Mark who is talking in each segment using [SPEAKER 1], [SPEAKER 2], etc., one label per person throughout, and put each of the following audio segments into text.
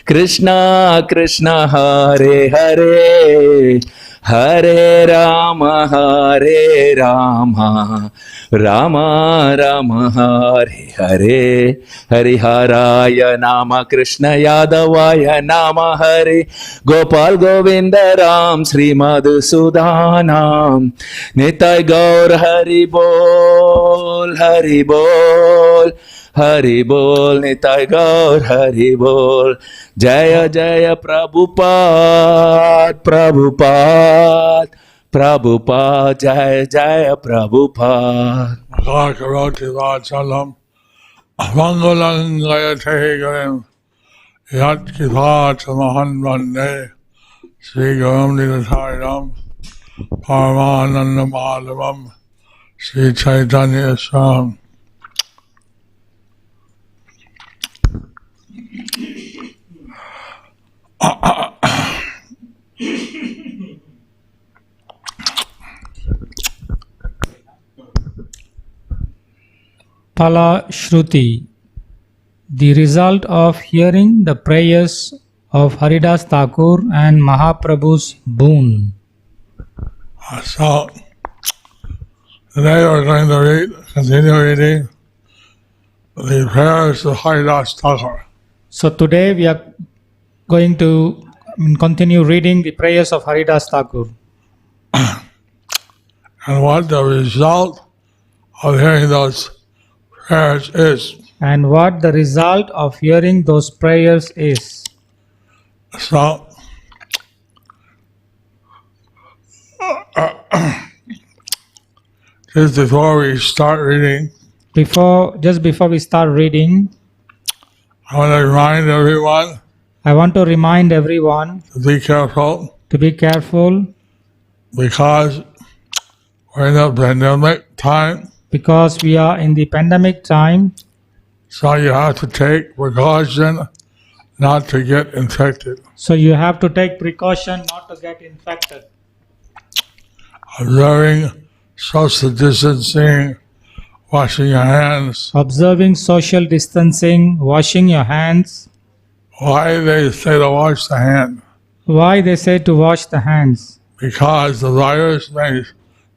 [SPEAKER 1] Krishna Krishna Hare Hare Hare Rama Rama Rama Hare Hare Hariharaya Nama Krishna Yadavaya Nama Hare Gopal Govinda Ram Sri Madhusudanam Nitai Gaur Hari Bol Hari Bol Hari Bol Nitai Gaur Hari Bol Jaya Jaya Prabhupada Prabhupada Prabhupada Jaya Jaya Prabhupada
[SPEAKER 2] Karoti Vachalam Mangalang Gayate Garam Yat Kivat Mahan Vande Sri Garam Nidataram Paramananda Madhavam Sri Chaitanya Swam.
[SPEAKER 3] Pala Shruti, the result of hearing the prayers of Haridas Thakur and Mahaprabhu's boon.
[SPEAKER 2] So, today we're going to continue reading the prayers of Haridas Thakur.
[SPEAKER 3] So today we are going to continue reading the prayers of Haridas Thakur.
[SPEAKER 2] And what the result of hearing those prayers is.
[SPEAKER 3] And what the result of hearing those prayers is.
[SPEAKER 2] So, just before we start reading,
[SPEAKER 3] Just before we start reading,
[SPEAKER 2] I want to remind everyone to be careful because we're in the pandemic time.
[SPEAKER 3] Because we are in the pandemic time,
[SPEAKER 2] So you have to take precaution not to get infected.
[SPEAKER 3] so you have to take precaution not to get infected.
[SPEAKER 2] Observing social distancing, washing your hands.
[SPEAKER 3] Observing social distancing, washing your hands.
[SPEAKER 2] Why they say to wash the hand?
[SPEAKER 3] Why they say to wash the hands?
[SPEAKER 2] Because the virus may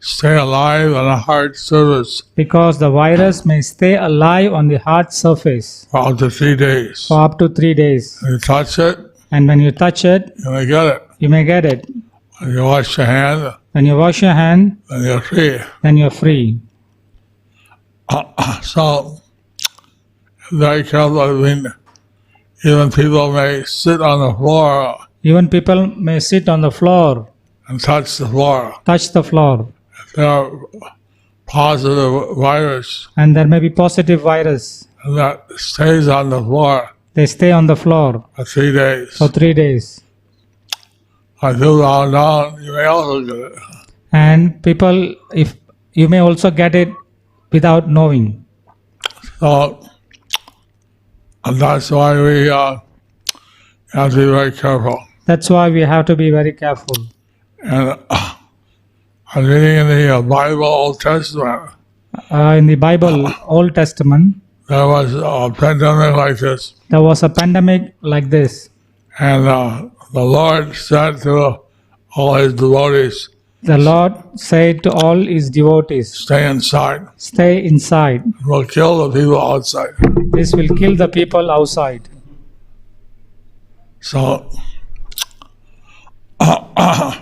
[SPEAKER 2] stay alive on a hard surface
[SPEAKER 3] Because the virus may stay alive on the hard surface
[SPEAKER 2] for up to 3 days.
[SPEAKER 3] for up to 3 days.
[SPEAKER 2] When you touch it,
[SPEAKER 3] And when you touch it,
[SPEAKER 2] you may get it.
[SPEAKER 3] you may get it.
[SPEAKER 2] When you wash your hand,
[SPEAKER 3] When you wash your hand,
[SPEAKER 2] then you're free.
[SPEAKER 3] then you're free.
[SPEAKER 2] So, very careful. I mean, even people may sit on the floor
[SPEAKER 3] Even people may sit on the floor,
[SPEAKER 2] and touch the floor.
[SPEAKER 3] touch the floor,
[SPEAKER 2] If they're positive virus,
[SPEAKER 3] and there may be positive virus.
[SPEAKER 2] and that stays on the floor
[SPEAKER 3] They stay on the floor
[SPEAKER 2] for 3 days.
[SPEAKER 3] for 3 days.
[SPEAKER 2] If you lie down, you may also get it.
[SPEAKER 3] And people, if you may also get it without knowing.
[SPEAKER 2] So, and that's why we have to be very careful.
[SPEAKER 3] That's why we have to be very careful.
[SPEAKER 2] And I'm reading in the Bible, Old Testament,
[SPEAKER 3] In the Bible, Old Testament,
[SPEAKER 2] there was a pandemic like this.
[SPEAKER 3] there was a pandemic like this.
[SPEAKER 2] And the Lord said to all his devotees,
[SPEAKER 3] The Lord said to all his devotees,
[SPEAKER 2] stay inside.
[SPEAKER 3] stay inside.
[SPEAKER 2] We'll kill the people outside.
[SPEAKER 3] This will kill the people outside.
[SPEAKER 2] So, I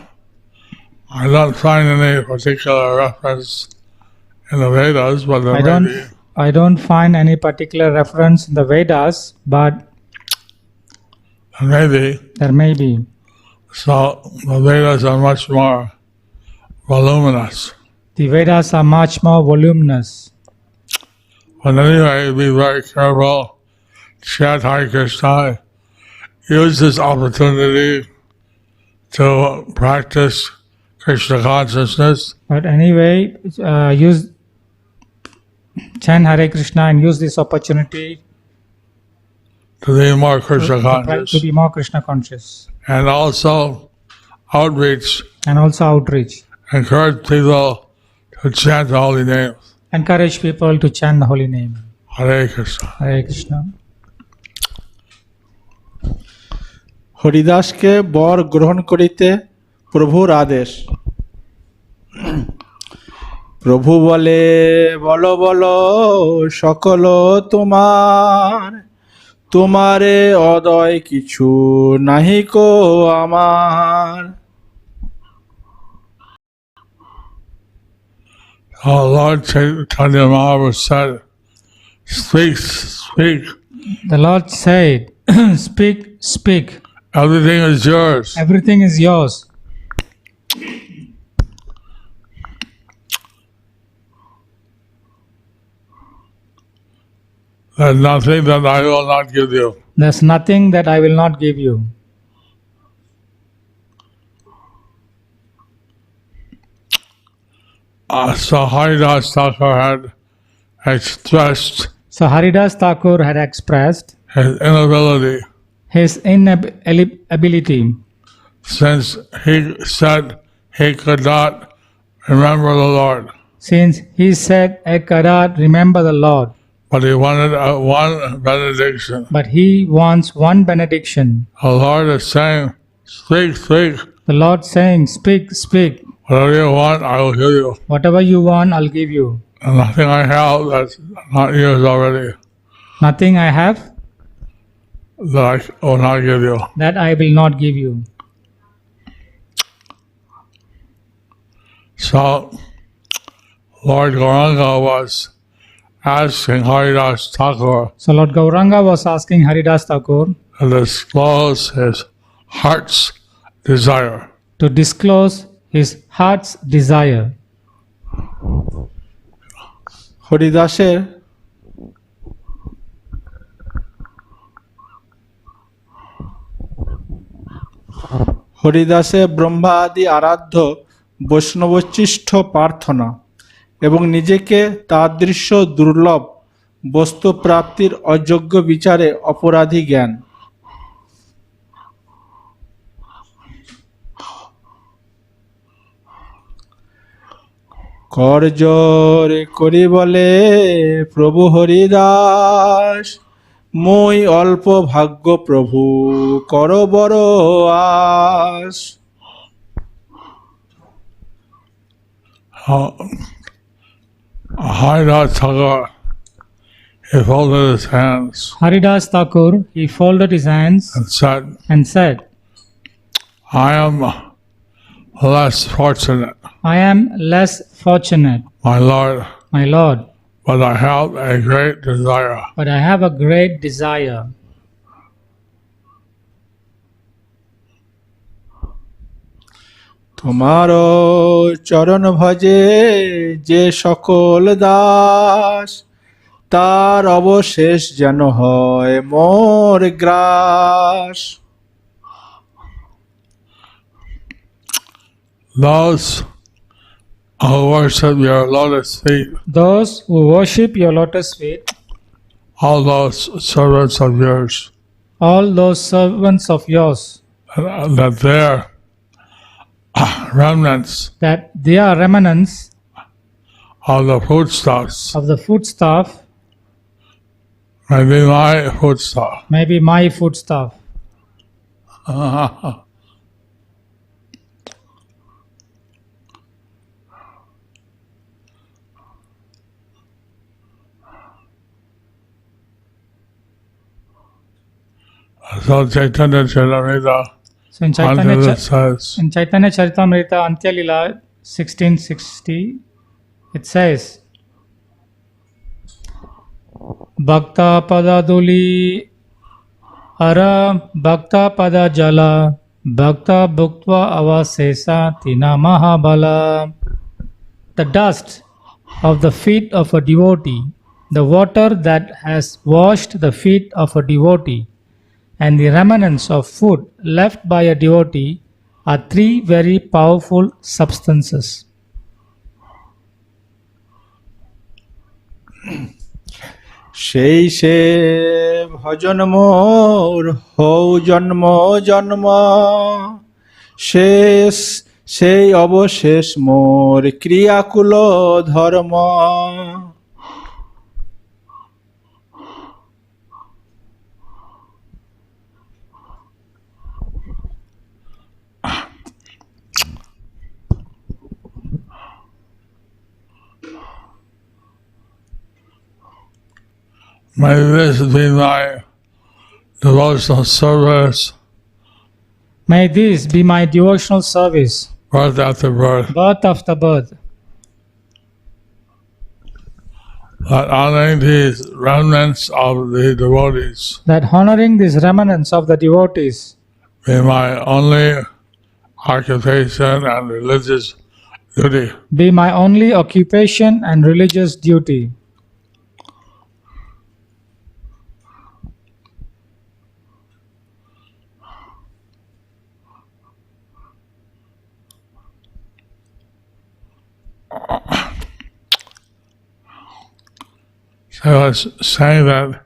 [SPEAKER 2] don't find any particular reference in the Vedas, but
[SPEAKER 3] I don't find any particular reference in the Vedas, but there may be.
[SPEAKER 2] So the Vedas are much more voluminous.
[SPEAKER 3] The Vedas are much more voluminous.
[SPEAKER 2] But anyway, be very careful. Chant Hare Krishna. Use this opportunity to practice Krishna consciousness.
[SPEAKER 3] But anyway, chant Hare Krishna and use this opportunity
[SPEAKER 2] to be more Krishna conscious.
[SPEAKER 3] To be more Krishna conscious.
[SPEAKER 2] And also outreach.
[SPEAKER 3] Encourage
[SPEAKER 2] people to chant the holy name.
[SPEAKER 3] Encourage people to chant the holy name.
[SPEAKER 2] Hare Krishna.
[SPEAKER 3] Hare Krishna.
[SPEAKER 4] হরিদাসকে বর গ্রহণ করিতে প্রভুর আদেশ। প্রভু বলে, বলো বলো সকল তোমার, তোমারে অদয় কিছু নাহিকো আমার।
[SPEAKER 2] Lord Chaitanya Maharaj said, speak, speak,
[SPEAKER 3] The Lord said, speak, speak.
[SPEAKER 2] everything is yours.
[SPEAKER 3] Everything is yours.
[SPEAKER 2] There's nothing that I will not give you.
[SPEAKER 3] There's nothing that I will not give you.
[SPEAKER 2] So Haridas Thakur had expressed
[SPEAKER 3] So Haridas Thakur had expressed
[SPEAKER 2] his inability
[SPEAKER 3] his inability,
[SPEAKER 2] since he said he could not remember the Lord,
[SPEAKER 3] since he said, I cannot remember the Lord,
[SPEAKER 2] but he wanted one benediction.
[SPEAKER 3] but he wants one benediction.
[SPEAKER 2] The Lord is saying, speak, speak.
[SPEAKER 3] The Lord saying, speak, speak.
[SPEAKER 2] Whatever you want, I will give you.
[SPEAKER 3] Whatever you want, I'll give you.
[SPEAKER 2] And nothing I have that's not yours already
[SPEAKER 3] Nothing I have
[SPEAKER 2] that I will not give you.
[SPEAKER 3] that I will not give you.
[SPEAKER 2] So Lord Gauranga was asking Haridas Thakur
[SPEAKER 3] So Lord Gauranga was asking Haridas Thakur
[SPEAKER 2] to disclose his heart's desire.
[SPEAKER 3] to disclose his heart's desire.
[SPEAKER 4] হরিদাসের Brahma আদি আরাধ্য বৈষ্ণবচিষ্ঠ প্রার্থনা এবং নিজেকে তাদৃশ্য দুর্লভ বস্তু প্রাপ্তির অযোগ্য বিচারে অপরাধী জ্ঞান। করজোরে করি বলে প্রভু হরিদাস, মই অল্প ভাগ্য প্রভু কর বড় আস।
[SPEAKER 2] Haridas Thakur, he folded his hands
[SPEAKER 3] Haridas Thakur, he folded his hands
[SPEAKER 2] and said, I am less fortunate,
[SPEAKER 3] I am less fortunate,
[SPEAKER 2] my Lord,
[SPEAKER 3] but
[SPEAKER 2] I have a great desire.
[SPEAKER 3] But I have a great desire.
[SPEAKER 4] তোমার চরণ ভজে যে সকল দাস, তার অবশেষ যেন হয় মোর গ্রাস।
[SPEAKER 2] Those who worship your lotus feet,
[SPEAKER 3] Those who worship your lotus feet,
[SPEAKER 2] all those servants of yours,
[SPEAKER 3] all those servants of yours,
[SPEAKER 2] that their remnants
[SPEAKER 3] that they are remnants
[SPEAKER 2] of the foodstuffs
[SPEAKER 3] of the foodstuff,
[SPEAKER 2] may be my foodstuff.
[SPEAKER 3] may be my foodstuff.
[SPEAKER 2] So Chaitanya Charitamrita
[SPEAKER 3] So in Chaitanya Charitamrita Antya Lila 1660, it says, Bhakta pada duli ara bhakta pada jala bhakta bhuktva avasesa tina mahabala. The dust of the feet of a devotee, the water that has washed the feet of a devotee, and the remnants of food left by a devotee are three very powerful substances.
[SPEAKER 4] সেই সে ভজন মোর হৌ জন্ম জন্ম, শেষ সেই অবশেষ মোর ক্রিয়াকুল ধর্ম।
[SPEAKER 2] May this be my devotional service,
[SPEAKER 3] May this be my devotional service,
[SPEAKER 2] birth after birth,
[SPEAKER 3] birth after birth,
[SPEAKER 2] that honoring these remnants of the devotees
[SPEAKER 3] that honoring these remnants of the devotees
[SPEAKER 2] be my only occupation and religious duty.
[SPEAKER 3] be my only occupation and religious duty.
[SPEAKER 2] So I was saying that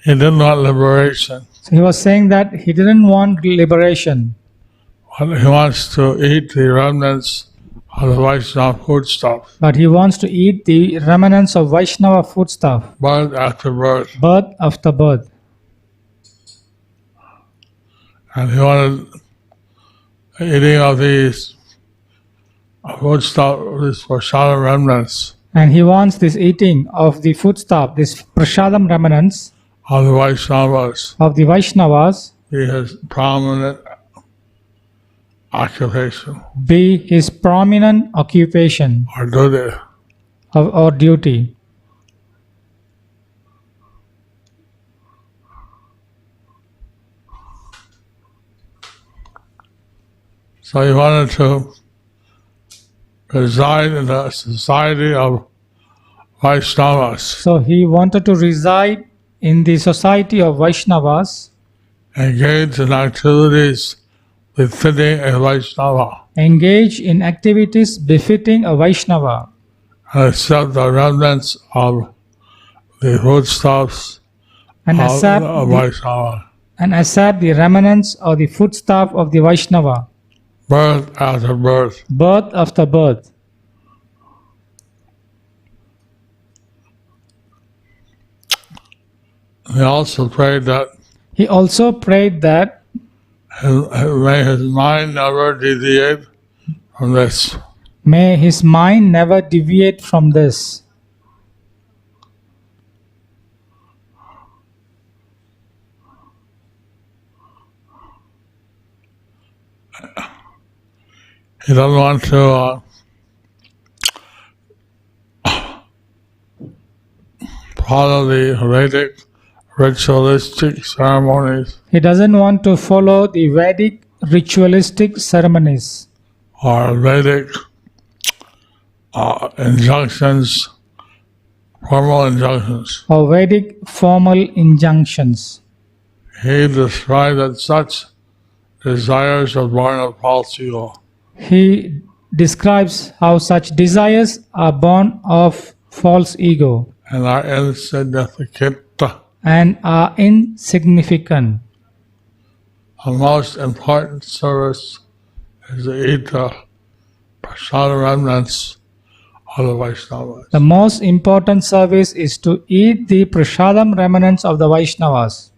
[SPEAKER 2] he didn't want liberation,
[SPEAKER 3] So he was saying that he didn't want liberation,
[SPEAKER 2] but he wants to eat the remnants of the Vaishnava foodstuff,
[SPEAKER 3] but he wants to eat the remnants of Vaishnava foodstuff,
[SPEAKER 2] birth after birth.
[SPEAKER 3] birth after birth.
[SPEAKER 2] And he wanted eating of these foodstuff, these prasada remnants
[SPEAKER 3] And he wants this eating of the foodstuff, this prasadam remnants
[SPEAKER 2] of the Vaishnavas
[SPEAKER 3] of the Vaishnavas
[SPEAKER 2] be his prominent occupation
[SPEAKER 3] be his prominent occupation
[SPEAKER 2] or duty.
[SPEAKER 3] or duty.
[SPEAKER 2] So he wanted to reside in the society of Vaishnavas,
[SPEAKER 3] So he wanted to reside in the society of Vaishnavas,
[SPEAKER 2] engage in activities befitting a Vaishnava,
[SPEAKER 3] engage in activities befitting a Vaishnava,
[SPEAKER 2] and accept the remnants of the foodstuffs
[SPEAKER 3] and
[SPEAKER 2] of
[SPEAKER 3] accept
[SPEAKER 2] a Vaishnava,
[SPEAKER 3] the remnants or the foodstuff of the Vaishnava,
[SPEAKER 2] birth after birth.
[SPEAKER 3] birth after birth.
[SPEAKER 2] He also prayed that
[SPEAKER 3] He also prayed that
[SPEAKER 2] may his mind never deviate from this.
[SPEAKER 3] may his mind never deviate from this.
[SPEAKER 2] He doesn't want to follow the Vedic ritualistic ceremonies
[SPEAKER 3] He doesn't want to follow the Vedic ritualistic ceremonies
[SPEAKER 2] or Vedic injunctions, formal injunctions.
[SPEAKER 3] or Vedic formal injunctions.
[SPEAKER 2] He described that such desires are born of false ego.
[SPEAKER 3] He describes how such desires are born of false ego
[SPEAKER 2] And are insignificant.
[SPEAKER 3] and are insignificant.
[SPEAKER 2] The most important service is to eat the prasada remnants of the Vaishnavas.
[SPEAKER 3] The most important service is to eat the prasadam remnants of the Vaishnavas.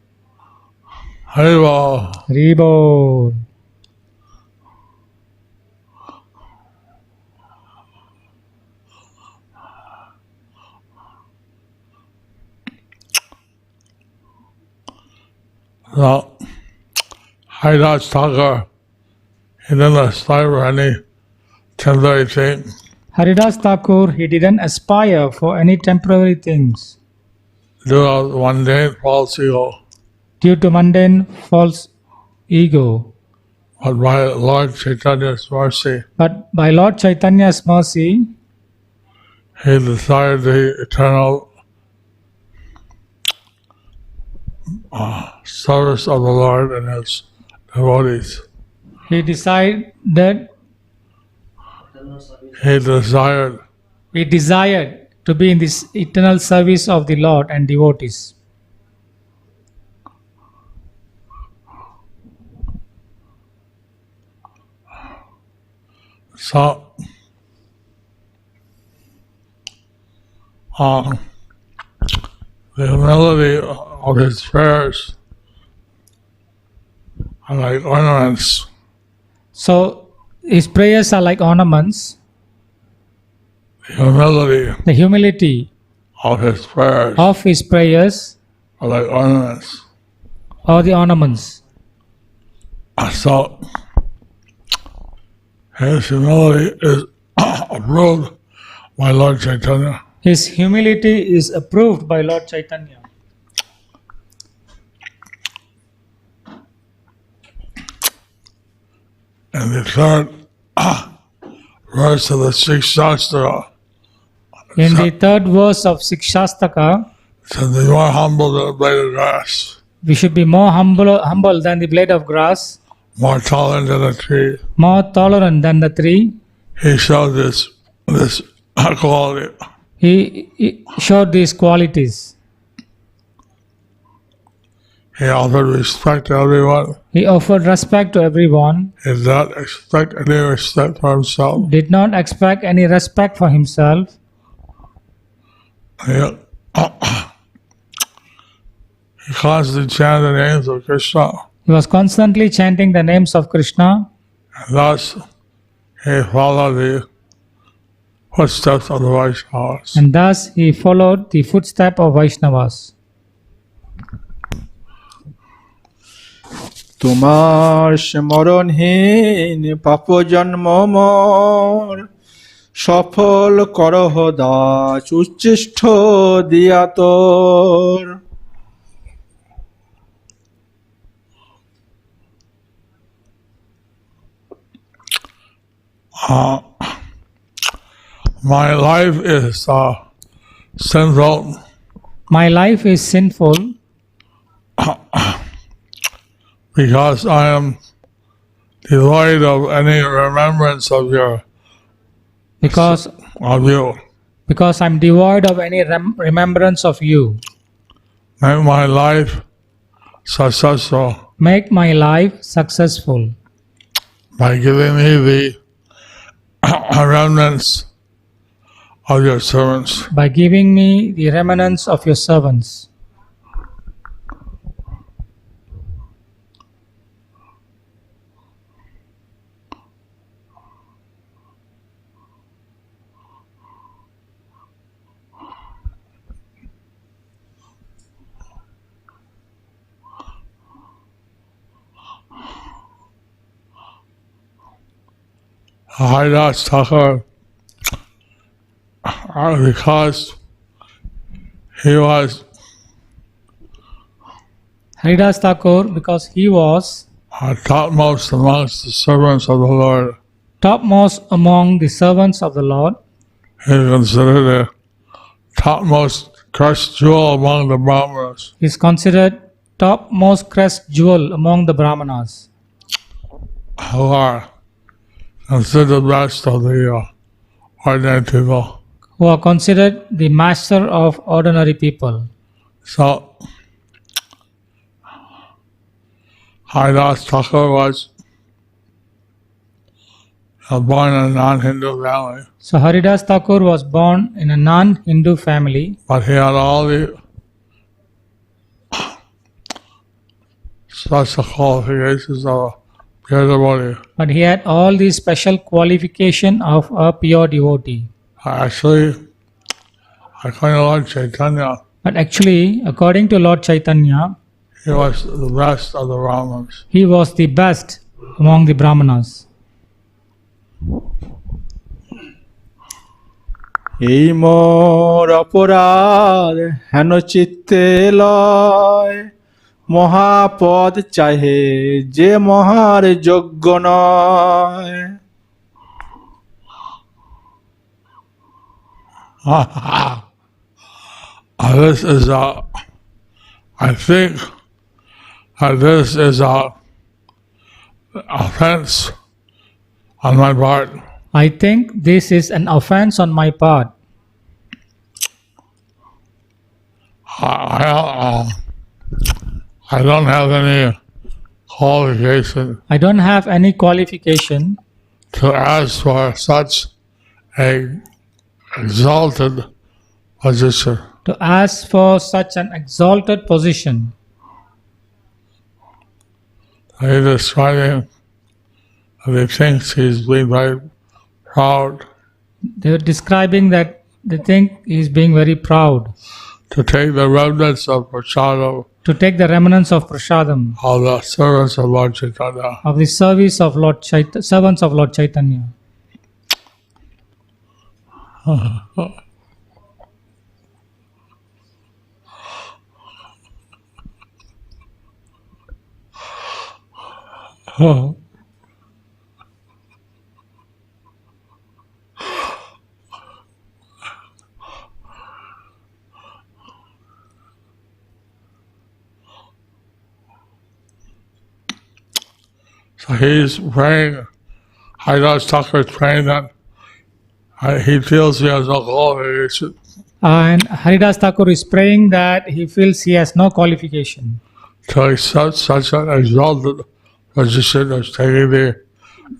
[SPEAKER 2] Haribo.
[SPEAKER 3] Haribol.
[SPEAKER 2] So, Haridas Thakur, he didn't aspire for any temporary thing.
[SPEAKER 3] Haridas Thakur, he didn't aspire for any temporary things
[SPEAKER 2] Due to mundane false ego.
[SPEAKER 3] due to mundane false ego.
[SPEAKER 2] But by Lord Chaitanya's mercy,
[SPEAKER 3] But by Lord Chaitanya's mercy,
[SPEAKER 2] he desired the eternal service of the Lord and his devotees.
[SPEAKER 3] he decided that
[SPEAKER 2] He desired
[SPEAKER 3] he desired to be in this eternal service of the Lord and devotees.
[SPEAKER 2] so the humility of his prayers are like ornaments.
[SPEAKER 3] So his prayers are like ornaments.
[SPEAKER 2] The humility
[SPEAKER 3] The humility
[SPEAKER 2] of his prayers
[SPEAKER 3] of his prayers
[SPEAKER 2] are like ornaments.
[SPEAKER 3] or the ornaments.
[SPEAKER 2] So his humility is approved by Lord Chaitanya.
[SPEAKER 3] His humility is approved by Lord Chaitanya.
[SPEAKER 2] And the third verse of the Sixth Shastra
[SPEAKER 3] In the third verse of Sikshastaka,
[SPEAKER 2] said, "Be more humble than a blade of grass,
[SPEAKER 3] we should be more humble than the blade of grass,
[SPEAKER 2] more tolerant than a tree."
[SPEAKER 3] more tolerant than the tree.
[SPEAKER 2] He showed this quality.
[SPEAKER 3] He showed these qualities.
[SPEAKER 2] He offered respect to everyone.
[SPEAKER 3] He offered respect to everyone,
[SPEAKER 2] He did not expect any respect for himself.
[SPEAKER 3] did not expect any respect for himself.
[SPEAKER 2] He constantly chanted the names of Krishna.
[SPEAKER 3] He was constantly chanting the names of Krishna,
[SPEAKER 2] And thus, he followed the footsteps of the Vaishnavas.
[SPEAKER 3] and thus he followed the footstep of Vaishnavas.
[SPEAKER 4] তোমার স্মরণহীন পাপ জন্ম মোর সফল করহ দাস উচ্ছিষ্ট দিয়া তোর।
[SPEAKER 2] My life is sinful
[SPEAKER 3] My life is sinful
[SPEAKER 2] because I am devoid of any remembrance of
[SPEAKER 3] because
[SPEAKER 2] you.
[SPEAKER 3] I'm devoid of any remembrance of you.
[SPEAKER 2] Make my life successful
[SPEAKER 3] Make my life successful
[SPEAKER 2] by giving me the remnants of your servants.
[SPEAKER 3] by giving me the remnants of your servants.
[SPEAKER 2] Haridas Thakur, because he was
[SPEAKER 3] Haridas Thakur, because he was
[SPEAKER 2] topmost amongst the servants of the Lord,
[SPEAKER 3] topmost among the servants of the Lord,
[SPEAKER 2] he is considered the topmost crest jewel among the Brahmanas.
[SPEAKER 3] he is considered topmost crest jewel among the Brahmanas,
[SPEAKER 2] Who are considered the best of the ordinary people.
[SPEAKER 3] who are considered the master of ordinary people.
[SPEAKER 2] So, Haridas Thakur was born in a non-Hindu family,
[SPEAKER 3] So Haridas Thakur was born in a non-Hindu family,
[SPEAKER 2] but he had all the special qualifications of a pure devotee.
[SPEAKER 3] but he had all the special qualification of a pure devotee.
[SPEAKER 2] Actually, according to Lord Chaitanya,
[SPEAKER 3] But actually, according to Lord Chaitanya,
[SPEAKER 2] he was the best of the Brahmins.
[SPEAKER 3] he was the best among the Brahmanas.
[SPEAKER 4] এই মোর অপরাধ হেন চিত্তে লয় মহাপদ চাহে যে মহার যোগ্য নয়।
[SPEAKER 2] This is I think this is a offense on my part.
[SPEAKER 3] I think this is an offense on my part.
[SPEAKER 2] I don't have any qualification
[SPEAKER 3] I don't have any qualification
[SPEAKER 2] to ask for such a exalted position.
[SPEAKER 3] to ask for such an exalted position.
[SPEAKER 2] He describing he thinks he's being very proud
[SPEAKER 3] They were describing that they think he is being very proud
[SPEAKER 2] to take the remnants of prasadam
[SPEAKER 3] to take the remnants of prasadam
[SPEAKER 2] of the servants of Lord Chaitanya.
[SPEAKER 3] of the service of servants of Lord Chaitanya.
[SPEAKER 2] So he's praying, Haridas Thakur is praying that he feels he has no qualification
[SPEAKER 3] And Haridas Thakur is praying that he feels he has no qualification
[SPEAKER 2] to accept such an exalted position as taking the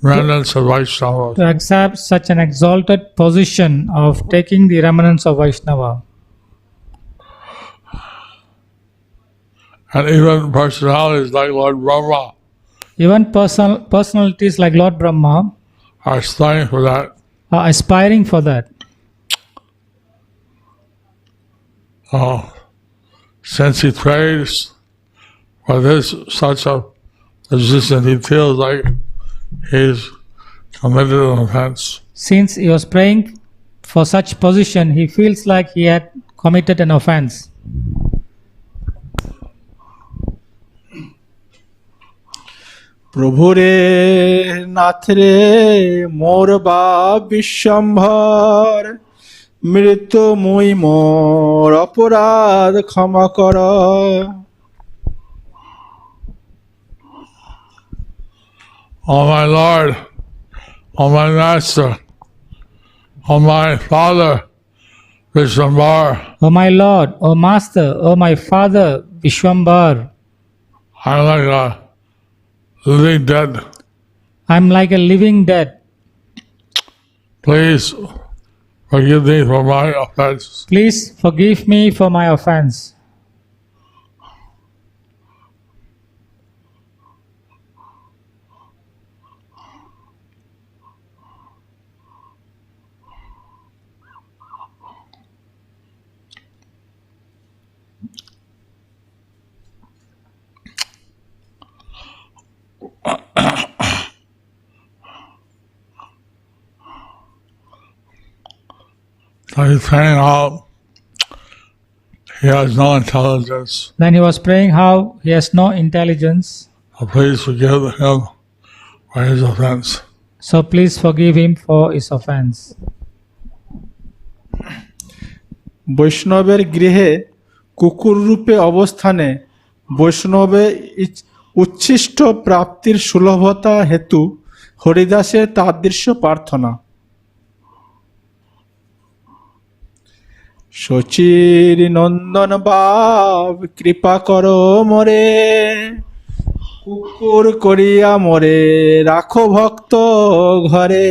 [SPEAKER 2] remnants of Vaishnava.
[SPEAKER 3] to accept such an exalted position of taking the remnants of Vaishnava.
[SPEAKER 2] And even personalities like Lord Brahma
[SPEAKER 3] Even personalities like Lord Brahma
[SPEAKER 2] are aspiring for that.
[SPEAKER 3] are aspiring for that.
[SPEAKER 2] Since he prays for this such a position, he feels like he's committed an offense.
[SPEAKER 3] Since he was praying for such position, he feels like he had committed an offense.
[SPEAKER 4] প্রভুরে Nath রে মোর বা বিশ্বম্ভর মৃত্যু মুই মোর অপরাধ ক্ষমা কর।
[SPEAKER 2] Oh my Lord, oh my Master, oh my Father, Vishwambar,
[SPEAKER 3] O my Lord, O Master, O my Father, Vishwambar,
[SPEAKER 2] I'm like a living dead.
[SPEAKER 3] I'm like a living dead.
[SPEAKER 2] Please forgive me for my offense.
[SPEAKER 3] Please forgive me for my offense.
[SPEAKER 2] So he's praying out. He has no intelligence.
[SPEAKER 3] Then he was praying how he has no intelligence.
[SPEAKER 2] So please forgive him for his offense.
[SPEAKER 3] So please forgive him for his offense.
[SPEAKER 4] বৈষ্ণবের গৃহে কুকুর রূপে অবস্থানে বৈষ্ণবে উচ্ছিষ্ট প্রাপ্তির সুলভতা হেতু হরিদাসের তাদৃশ্য প্রার্থনা। শচীর নন্দন বাব কৃপা করো মোরে, কুকুর করিয়া মোরে রাখো ভক্ত ঘরে।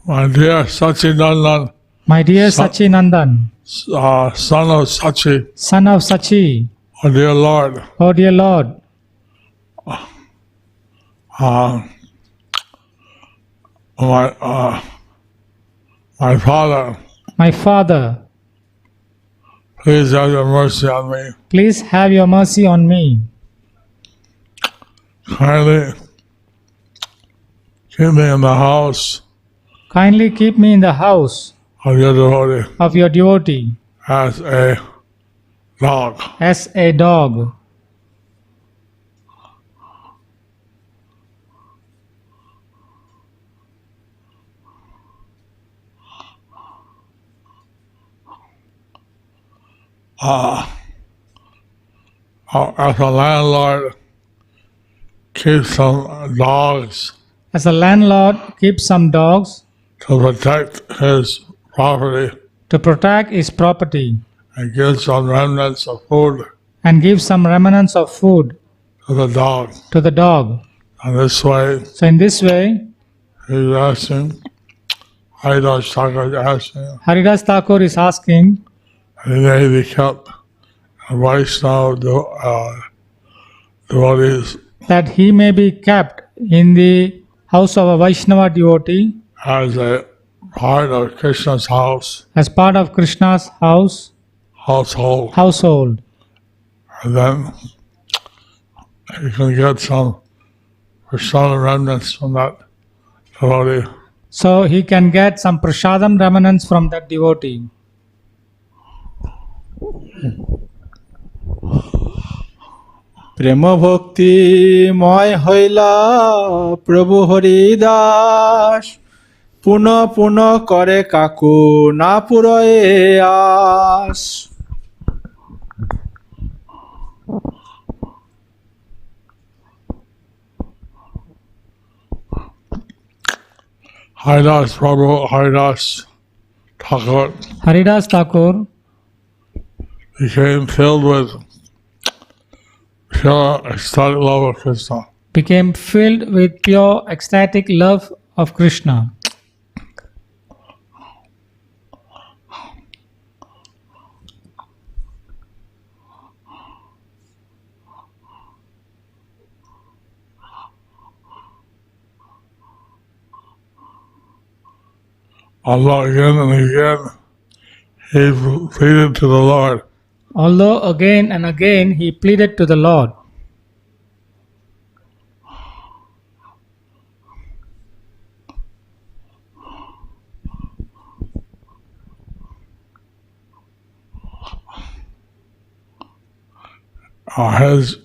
[SPEAKER 2] My dear Sachinandan,
[SPEAKER 3] My dear Sachinandan,
[SPEAKER 2] son of Sachi,
[SPEAKER 3] son of Sachi,
[SPEAKER 2] oh dear Lord,
[SPEAKER 3] oh dear Lord,
[SPEAKER 2] my father,
[SPEAKER 3] my Father,
[SPEAKER 2] please have your mercy on me.
[SPEAKER 3] please have your mercy on me.
[SPEAKER 2] Kindly keep me in the house
[SPEAKER 3] Kindly keep me in the house
[SPEAKER 2] of your devotee
[SPEAKER 3] of your devotee
[SPEAKER 2] as a dog.
[SPEAKER 3] as a dog.
[SPEAKER 2] As a landlord keeps some dogs
[SPEAKER 3] As a landlord keeps some dogs
[SPEAKER 2] to protect his property
[SPEAKER 3] to protect his property
[SPEAKER 2] and gives some remnants of food
[SPEAKER 3] and gives some remnants of food
[SPEAKER 2] to the dog.
[SPEAKER 3] to the dog.
[SPEAKER 2] And this way,
[SPEAKER 3] So in this way,
[SPEAKER 2] he's asking, Haridas Thakur is asking,
[SPEAKER 3] Haridas Thakur is asking
[SPEAKER 2] and he may be kept a Vaishnava devotees
[SPEAKER 3] that he may be kept in the house of a Vaishnava devotee
[SPEAKER 2] as a part of Krishna's house,
[SPEAKER 3] as part of Krishna's household.
[SPEAKER 2] And then you can get some prasadam remnants from that devotee.
[SPEAKER 3] So he can get some prasadam remnants from that devotee.
[SPEAKER 4] প্রেম ভক্তিময় হইলা প্রভু হরিদাস পুনঃ পুনঃ করে কাকু না পুরয়ে আস।
[SPEAKER 2] Haridas Prabhu, Haridas Thakur
[SPEAKER 3] Haridas Thakur
[SPEAKER 2] became filled with pure ecstatic love of Krishna.
[SPEAKER 3] became filled with pure ecstatic love of Krishna.
[SPEAKER 2] Although again and again he pleaded to the Lord,
[SPEAKER 3] Although again and again he pleaded to the Lord.
[SPEAKER 2] his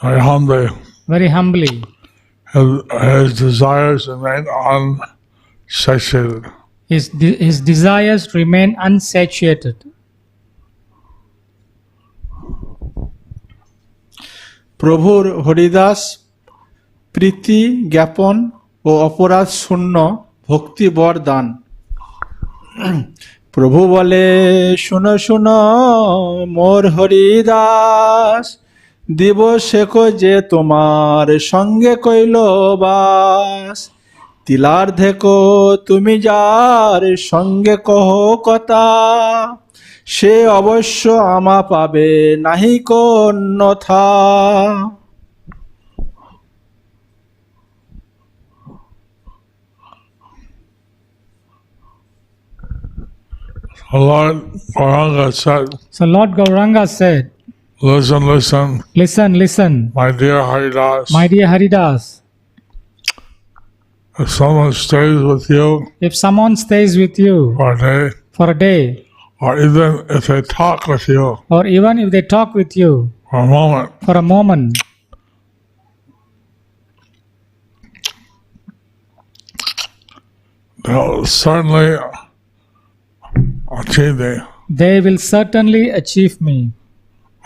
[SPEAKER 2] very humbly, his desires remain unsatiated.
[SPEAKER 3] His desires remain unsatiated.
[SPEAKER 4] প্রভুর হরিদাস প্রীতি জ্ঞাপন ও অপরাধ শূন্য ভক্তি বর দান। প্রভু বলে শুনো শুনো মোর হরিদাস দিব শেখো যে তোমার সঙ্গে কইল বাস। তিলার দেখো তুমি যার সঙ্গে কহ কথা সে অবশ্য আমা পাবে নাহি কোন্নথা।
[SPEAKER 2] So Lord Gauranga said,
[SPEAKER 3] listen, listen.
[SPEAKER 2] Listen, listen.
[SPEAKER 3] My dear Haridas.
[SPEAKER 2] My dear Haridas.
[SPEAKER 3] If someone stays with you
[SPEAKER 2] for a day,
[SPEAKER 3] or even if they talk with you for a moment,
[SPEAKER 2] they'll certainly achieve me.
[SPEAKER 3] they will certainly achieve me.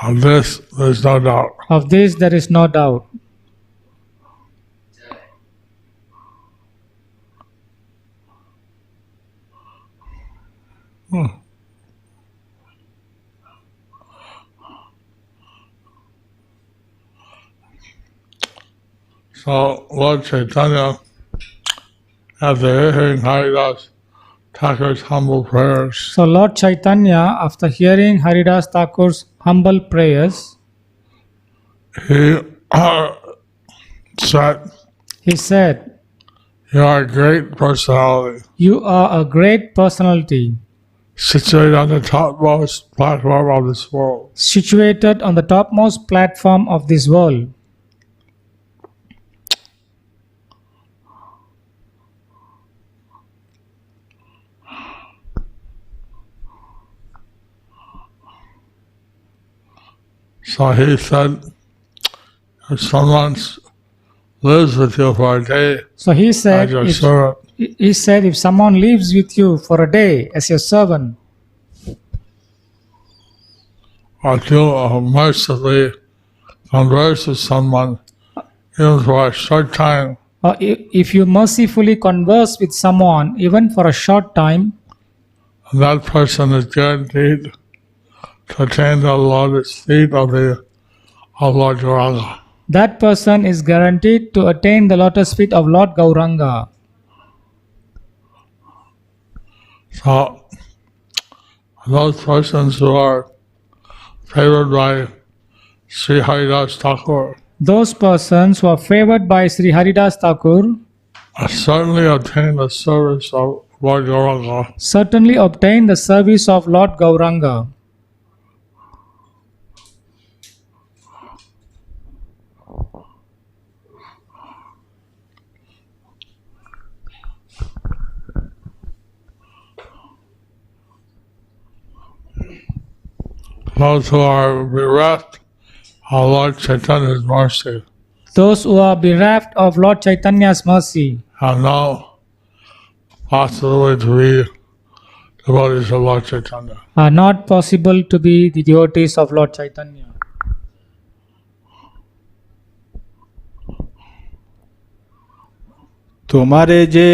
[SPEAKER 2] Of this, there's no doubt.
[SPEAKER 3] Of this, there is no doubt.
[SPEAKER 2] So Lord Chaitanya, after hearing Haridas Thakur's humble prayers,
[SPEAKER 3] So Lord Chaitanya, after hearing Haridas Thakur's humble prayers,
[SPEAKER 2] he said,
[SPEAKER 3] you are a great personality,
[SPEAKER 2] you are a great personality,
[SPEAKER 3] situated on the topmost platform of this world.
[SPEAKER 2] situated on the topmost platform of this world.
[SPEAKER 3] So he said, if someone lives with you for a day,
[SPEAKER 2] So he said,
[SPEAKER 3] as your
[SPEAKER 2] if,
[SPEAKER 3] servant,
[SPEAKER 2] he said, if someone lives with you for a day as your servant,
[SPEAKER 3] or to mercifully converse with someone, even for a short time,
[SPEAKER 2] or if you mercifully converse with someone even for a short time,
[SPEAKER 3] that person is guaranteed to attain the lotus feet of Lord Gauranga.
[SPEAKER 2] that person is guaranteed to attain the lotus feet of Lord Gauranga.
[SPEAKER 3] So those persons who are favored by Sri Haridas Thakur, Those persons who are favored by Sri Haridas Thakur
[SPEAKER 2] certainly obtain the service of Lord Gauranga.
[SPEAKER 3] certainly obtain the service of Lord Gauranga.
[SPEAKER 2] Those who are bereft of Lord Chaitanya's mercy
[SPEAKER 3] Those who are bereft of Lord Chaitanya's mercy
[SPEAKER 2] have no possibility to be devotees of Lord Chaitanya.
[SPEAKER 3] are not possible to be the devotees of Lord Chaitanya.
[SPEAKER 4] তোমারে যে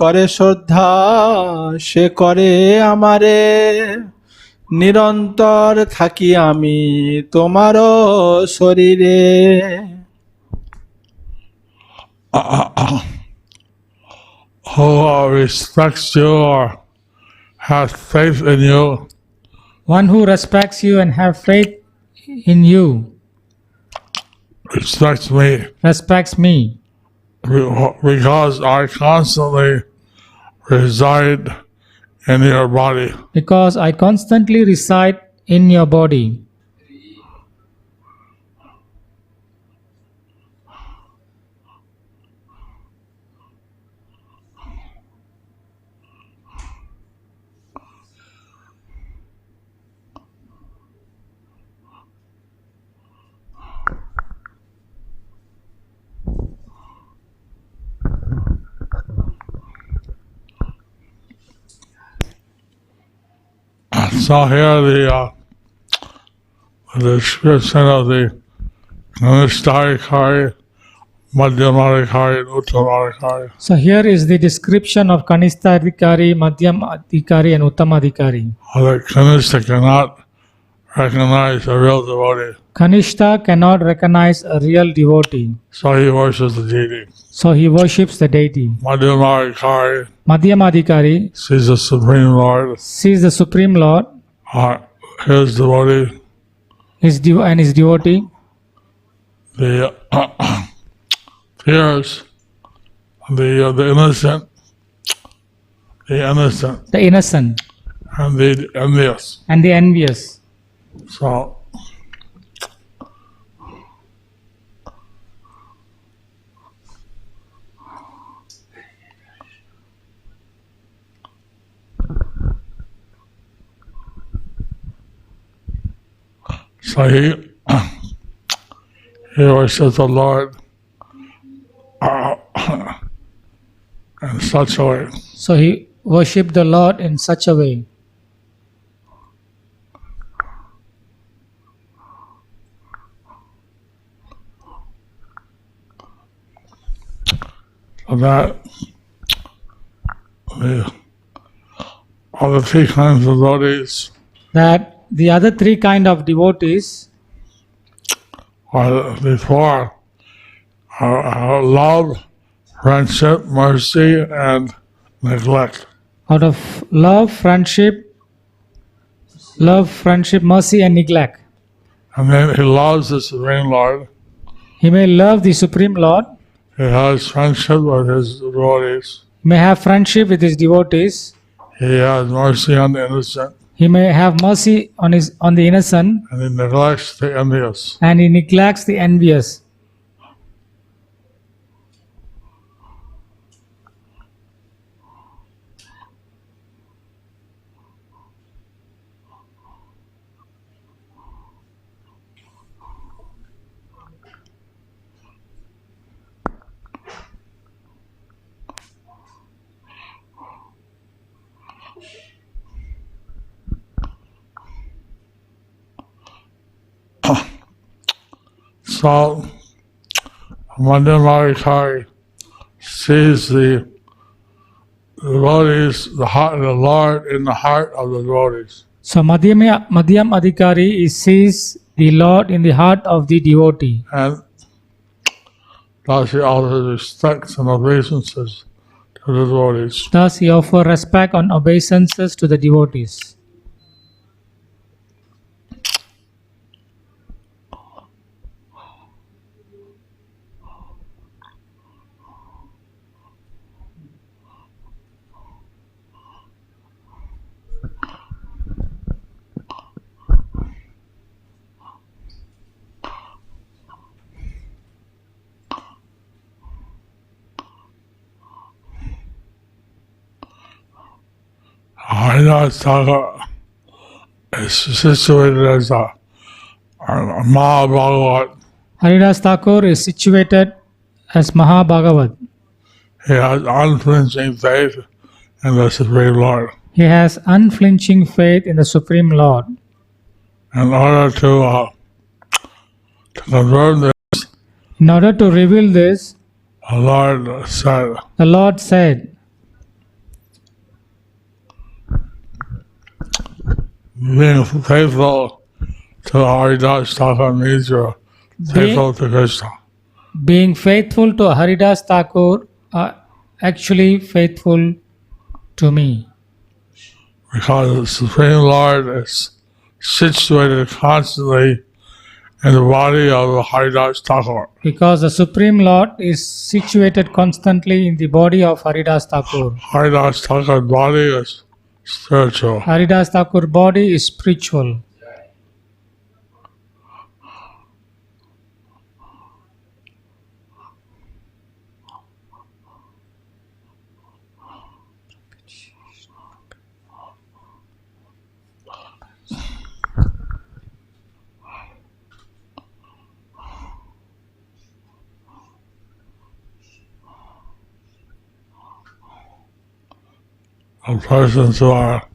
[SPEAKER 4] করে শ্রদ্ধা সে করে আমারে, নিরন্তর থাকি আমি তোমারও শরীরে।
[SPEAKER 2] Who respects you or has faith in you
[SPEAKER 3] One who respects you and have faith in you
[SPEAKER 2] respects me
[SPEAKER 3] respects me
[SPEAKER 2] because I constantly reside in your body.
[SPEAKER 3] because I constantly reside in your body.
[SPEAKER 2] So here the description of the Kanishtaikari, Madhyamadikari, and Uttamadikari.
[SPEAKER 3] So here is the description of Kanishta Adhikari, Madhyam Adhikari and Uttama Adhikari.
[SPEAKER 2] The Kanishta cannot recognize a real devotee,
[SPEAKER 3] Kanishta cannot recognize a real devotee,
[SPEAKER 2] so he worships the deity.
[SPEAKER 3] so he worships the deity.
[SPEAKER 2] Madhyamadikari
[SPEAKER 3] Madhyam Adhikari
[SPEAKER 2] sees the Supreme Lord,
[SPEAKER 3] sees the Supreme Lord,
[SPEAKER 2] his devotee.
[SPEAKER 3] and his devotee.
[SPEAKER 2] The fears, the innocent,
[SPEAKER 3] The innocent
[SPEAKER 2] and the envious.
[SPEAKER 3] and the envious.
[SPEAKER 2] So he worships the Lord in such a way.
[SPEAKER 3] So he worshipped the Lord in such a way
[SPEAKER 2] that the other three kinds of devotees
[SPEAKER 3] that the other three kind of devotees
[SPEAKER 2] are before are love, friendship, mercy, and neglect.
[SPEAKER 3] out of love, friendship, mercy and neglect.
[SPEAKER 2] And then he loves the Supreme Lord.
[SPEAKER 3] He may love the Supreme Lord,
[SPEAKER 2] He has friendship with his devotees.
[SPEAKER 3] he may have friendship with his devotees,
[SPEAKER 2] He has mercy on the innocent,
[SPEAKER 3] he may have mercy on the innocent,
[SPEAKER 2] and he neglects the envious.
[SPEAKER 3] and he neglects the envious.
[SPEAKER 2] So, Madhyamadikari sees the devotees, the Lord in the heart of the devotees.
[SPEAKER 3] So Madhyam Adhikari sees the Lord in the heart of the devotee,
[SPEAKER 2] And thus he offers respects and obeisances to the devotees.
[SPEAKER 3] thus he offers respect and obeisances to the devotees.
[SPEAKER 2] Haridas Thakur is situated as a Mahabhagavat.
[SPEAKER 3] Haridas Thakur is situated as Mahabhagavat.
[SPEAKER 2] He has unflinching faith in the Supreme Lord.
[SPEAKER 3] He has unflinching faith in the Supreme Lord.
[SPEAKER 2] In order to confirm this,
[SPEAKER 3] In order to reveal this,
[SPEAKER 2] the
[SPEAKER 3] Lord said,
[SPEAKER 2] being faithful to Haridas Thakur means you're faithful to Krishna.
[SPEAKER 3] being faithful to Haridas Thakur are actually faithful to me.
[SPEAKER 2] Because the Supreme Lord is situated constantly in the body of Haridas Thakur.
[SPEAKER 3] Because the Supreme Lord is situated constantly in the body of Haridas Thakur.
[SPEAKER 2] Haridas Thakur's body is spiritual.
[SPEAKER 3] Haridas Thakur body is spiritual.
[SPEAKER 2] Of persons who are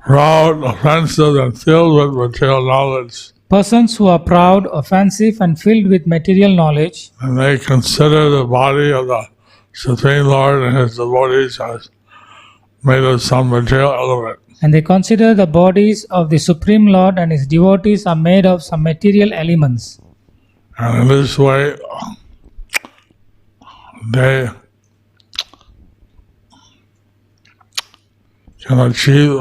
[SPEAKER 2] proud, offensive, and filled with material knowledge,
[SPEAKER 3] Persons who are proud, offensive, and filled with material knowledge,
[SPEAKER 2] and they consider the body of the Supreme Lord and His devotees as made of some material element.
[SPEAKER 3] and they consider the bodies of the Supreme Lord and His devotees are made of some material elements.
[SPEAKER 2] And in this way, they can achieve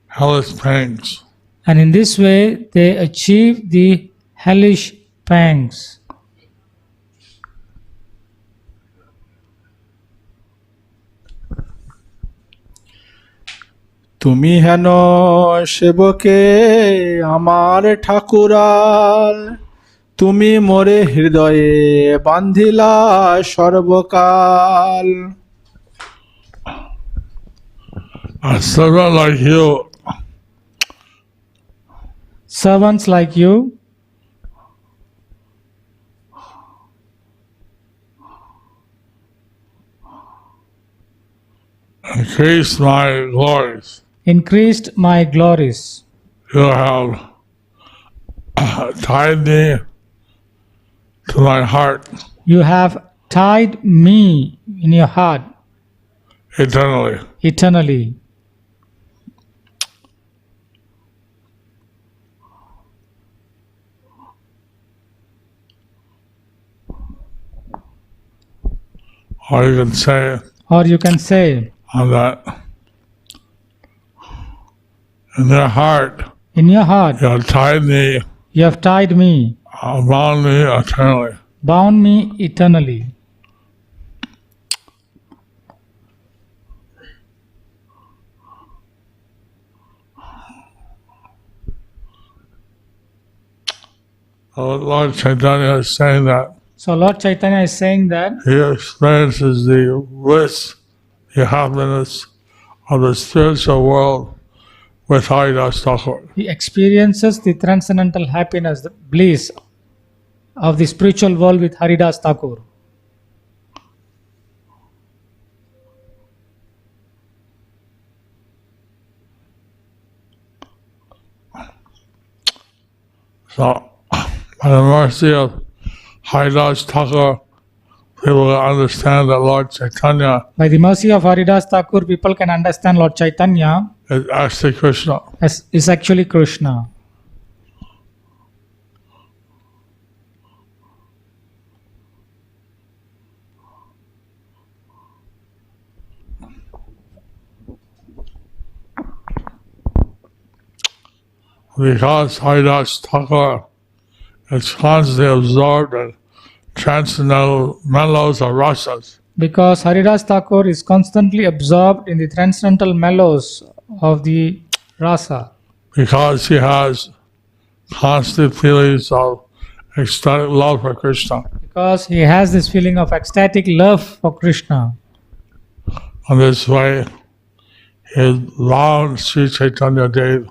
[SPEAKER 2] hellish pangs.
[SPEAKER 3] And in this way, they achieve the hellish pangs.
[SPEAKER 4] তুমি হেন সেবকে আমার ঠাকুরাল, তুমি মোরে হৃদয়ে বান্ধিলা সর্বকাল।
[SPEAKER 2] A servant like you
[SPEAKER 3] Servants like you
[SPEAKER 2] increase my glories.
[SPEAKER 3] increased my glories.
[SPEAKER 2] You have tied me to my heart
[SPEAKER 3] You have tied me in your heart
[SPEAKER 2] eternally.
[SPEAKER 3] eternally.
[SPEAKER 2] Or you can say
[SPEAKER 3] Or you can say,
[SPEAKER 2] that in their heart,
[SPEAKER 3] in your heart,
[SPEAKER 2] you have tied me,
[SPEAKER 3] you have tied me,
[SPEAKER 2] bound me eternally.
[SPEAKER 3] bound me eternally.
[SPEAKER 2] Lord Chaitanya is saying that
[SPEAKER 3] So Lord Chaitanya is saying that
[SPEAKER 2] he experiences the bliss, the happiness of the spiritual world with Haridas Thakur.
[SPEAKER 3] he experiences the transcendental happiness, the bliss of the spiritual world with Haridas Thakur.
[SPEAKER 2] So, by the mercy of Haridas Thakur, people will understand that Lord Chaitanya
[SPEAKER 3] By the mercy of Haridas Thakur, people can understand Lord Chaitanya
[SPEAKER 2] is actually Krishna.
[SPEAKER 3] is actually Krishna.
[SPEAKER 2] Because Haridas Thakur is constantly absorbed in transcendental mellows or rasas,
[SPEAKER 3] Because Haridas Thakur is constantly absorbed in the transcendental mellows of the rasa.
[SPEAKER 2] because he has constant feelings of ecstatic love for Krishna.
[SPEAKER 3] Because he has this feeling of ecstatic love for Krishna.
[SPEAKER 2] In this way, he allowed Sri Chaitanya Dev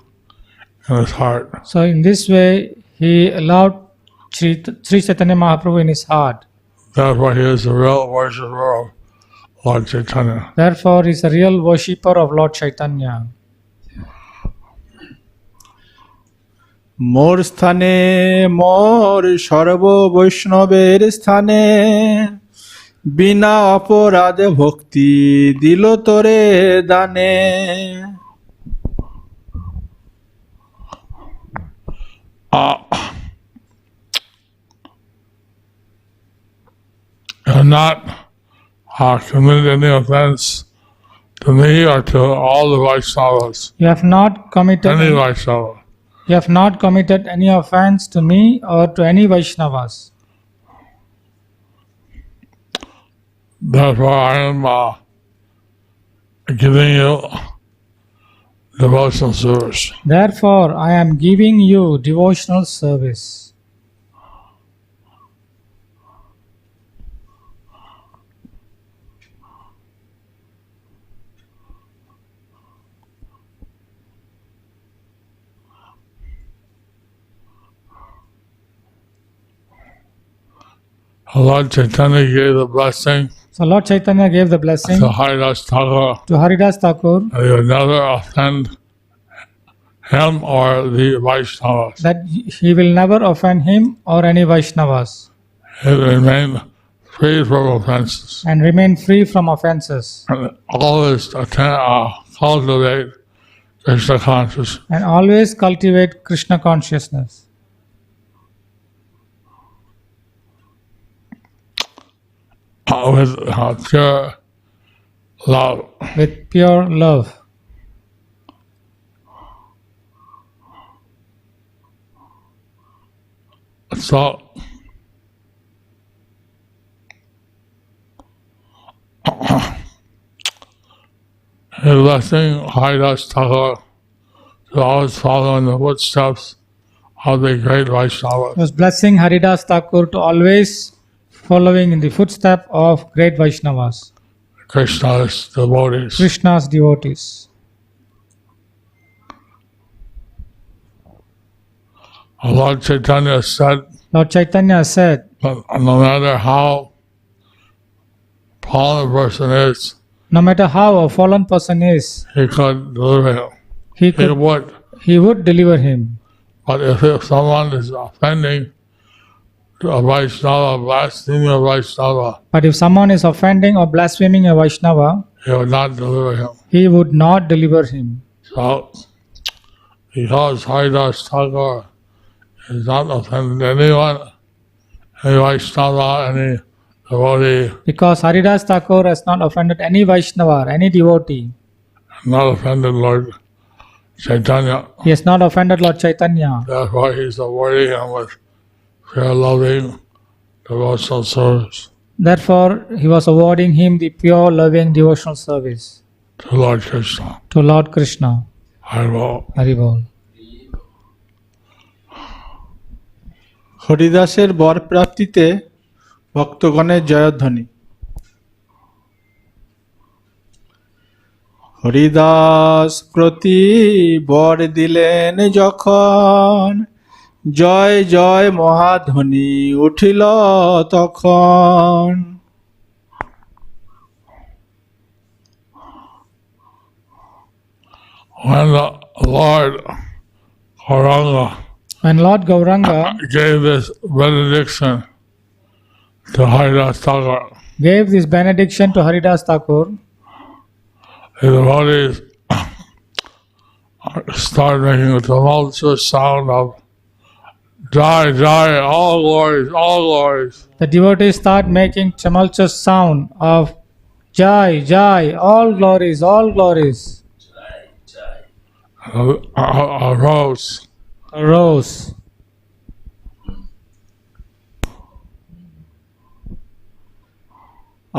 [SPEAKER 2] in his heart.
[SPEAKER 3] So in this way, he allowed Sri Chaitanya Mahaprabhu in his heart.
[SPEAKER 2] Therefore, he is the real worshipper of Lord Chaitanya.
[SPEAKER 3] Therefore, he is a real worshipper of Lord Chaitanya.
[SPEAKER 4] মোর স্থানে মোর সর্ব বৈষ্ণবের স্থানে বিনা অপরাধে ভক্তি দিল তোরে দানে।
[SPEAKER 2] Have not committed any offense to me or to all the Vaishnavas.
[SPEAKER 3] You have not committed
[SPEAKER 2] Any Vaishnava.
[SPEAKER 3] You have not committed any offense to me or to any Vaishnavas.
[SPEAKER 2] Therefore, I am giving you devotional service.
[SPEAKER 3] Therefore, I am giving you devotional service.
[SPEAKER 2] Lord Chaitanya gave the blessing
[SPEAKER 3] So Lord Chaitanya gave the blessing
[SPEAKER 2] to Haridas Thakur
[SPEAKER 3] to Haridas Thakur
[SPEAKER 2] that he would never offend him or the Vaishnavas.
[SPEAKER 3] that he will never offend him or any Vaishnavas
[SPEAKER 2] He would remain free from offenses
[SPEAKER 3] and remain free from offenses
[SPEAKER 2] and always cultivate Krishna consciousness.
[SPEAKER 3] and always cultivate Krishna consciousness
[SPEAKER 2] With pure love.
[SPEAKER 3] with pure love.
[SPEAKER 2] So, his blessing Haridas Thakur to always follow in the footsteps of the great Vaishnavas.
[SPEAKER 3] He was blessing Haridas Thakur to always following in the footstep of great Vaishnavas,
[SPEAKER 2] Krishna's devotees.
[SPEAKER 3] Krishna's devotees.
[SPEAKER 2] Lord Chaitanya said,
[SPEAKER 3] Lord Chaitanya said,
[SPEAKER 2] no matter how fallen a person is,
[SPEAKER 3] no matter how a fallen person is,
[SPEAKER 2] he could deliver him.
[SPEAKER 3] he would deliver him.
[SPEAKER 2] But if someone is offending a Vaishnava, blaspheming a Vaishnava,
[SPEAKER 3] But if someone is offending or blaspheming a Vaishnava,
[SPEAKER 2] he would not deliver him.
[SPEAKER 3] he would not deliver him.
[SPEAKER 2] So, because Haridas Thakur is not offending anyone, any Vaishnava, any devotee,
[SPEAKER 3] Because Haridas Thakur has not offended any Vaishnava, any devotee.
[SPEAKER 2] not offended Lord Chaitanya.
[SPEAKER 3] He has not offended Lord Chaitanya.
[SPEAKER 2] Therefore, he's awarding him with pure loving devotional service
[SPEAKER 3] Therefore, he was awarding him the pure, loving, devotional service
[SPEAKER 2] to Lord Krishna.
[SPEAKER 3] to Lord Krishna.
[SPEAKER 2] Haribol.
[SPEAKER 3] Haribol.
[SPEAKER 4] হরিদাসের বর প্রাপ্তিতে ভক্তগণের জয়ধ্বনি। হরিদাস প্রতি বর দিলেন যখন, জয় জয় মহাধ্বনি উঠিল তখন।
[SPEAKER 2] When the Lord Gauranga
[SPEAKER 3] When Lord Gauranga
[SPEAKER 2] gave this benediction to Haridas Thakur,
[SPEAKER 3] gave this benediction to Haridas Thakur,
[SPEAKER 2] the devotees started making a tumultuous sound of Jai, Jai, all glories, all glories.
[SPEAKER 3] the devotees start making tumultuous sound of Jai, Jai, all glories, all glories.
[SPEAKER 2] Arose.
[SPEAKER 3] Arose.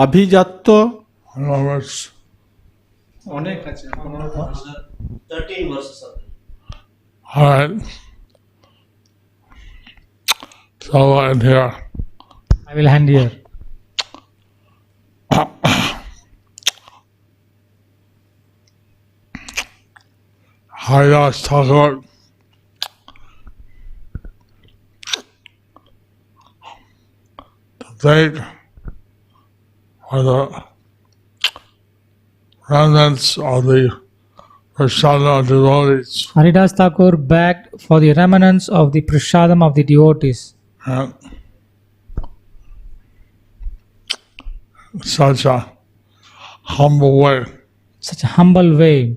[SPEAKER 4] আভিজাত্য
[SPEAKER 2] Arose.
[SPEAKER 4] অনেক আছে।
[SPEAKER 5] 13 verses are there.
[SPEAKER 2] All right. So in here.
[SPEAKER 3] I will hand here.
[SPEAKER 2] Haridas Thakur to take for the remnants of the Prasada devotees.
[SPEAKER 3] Haridas Thakur begged for the remnants of the prasadam of the devotees.
[SPEAKER 2] And such a humble way.
[SPEAKER 3] Such a humble way.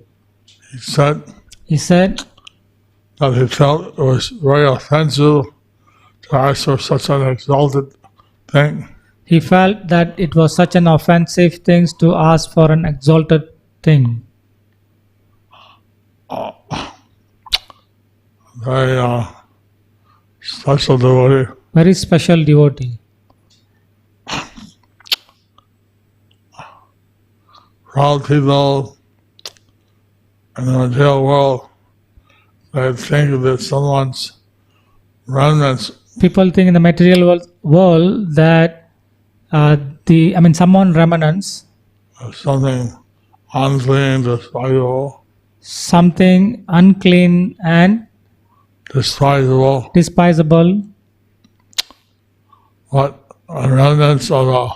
[SPEAKER 2] He said that he felt it was very offensive to ask for such an exalted thing.
[SPEAKER 3] He felt that it was such an offensive thing to ask for an exalted thing.
[SPEAKER 2] Very special devotee.
[SPEAKER 3] Very special devotee.
[SPEAKER 2] Proud people in the material world, they think that someone's remnants
[SPEAKER 3] People think in the material world that someone remnants,
[SPEAKER 2] is something unclean, despicable,
[SPEAKER 3] something unclean and despisable.
[SPEAKER 2] But a remnants of a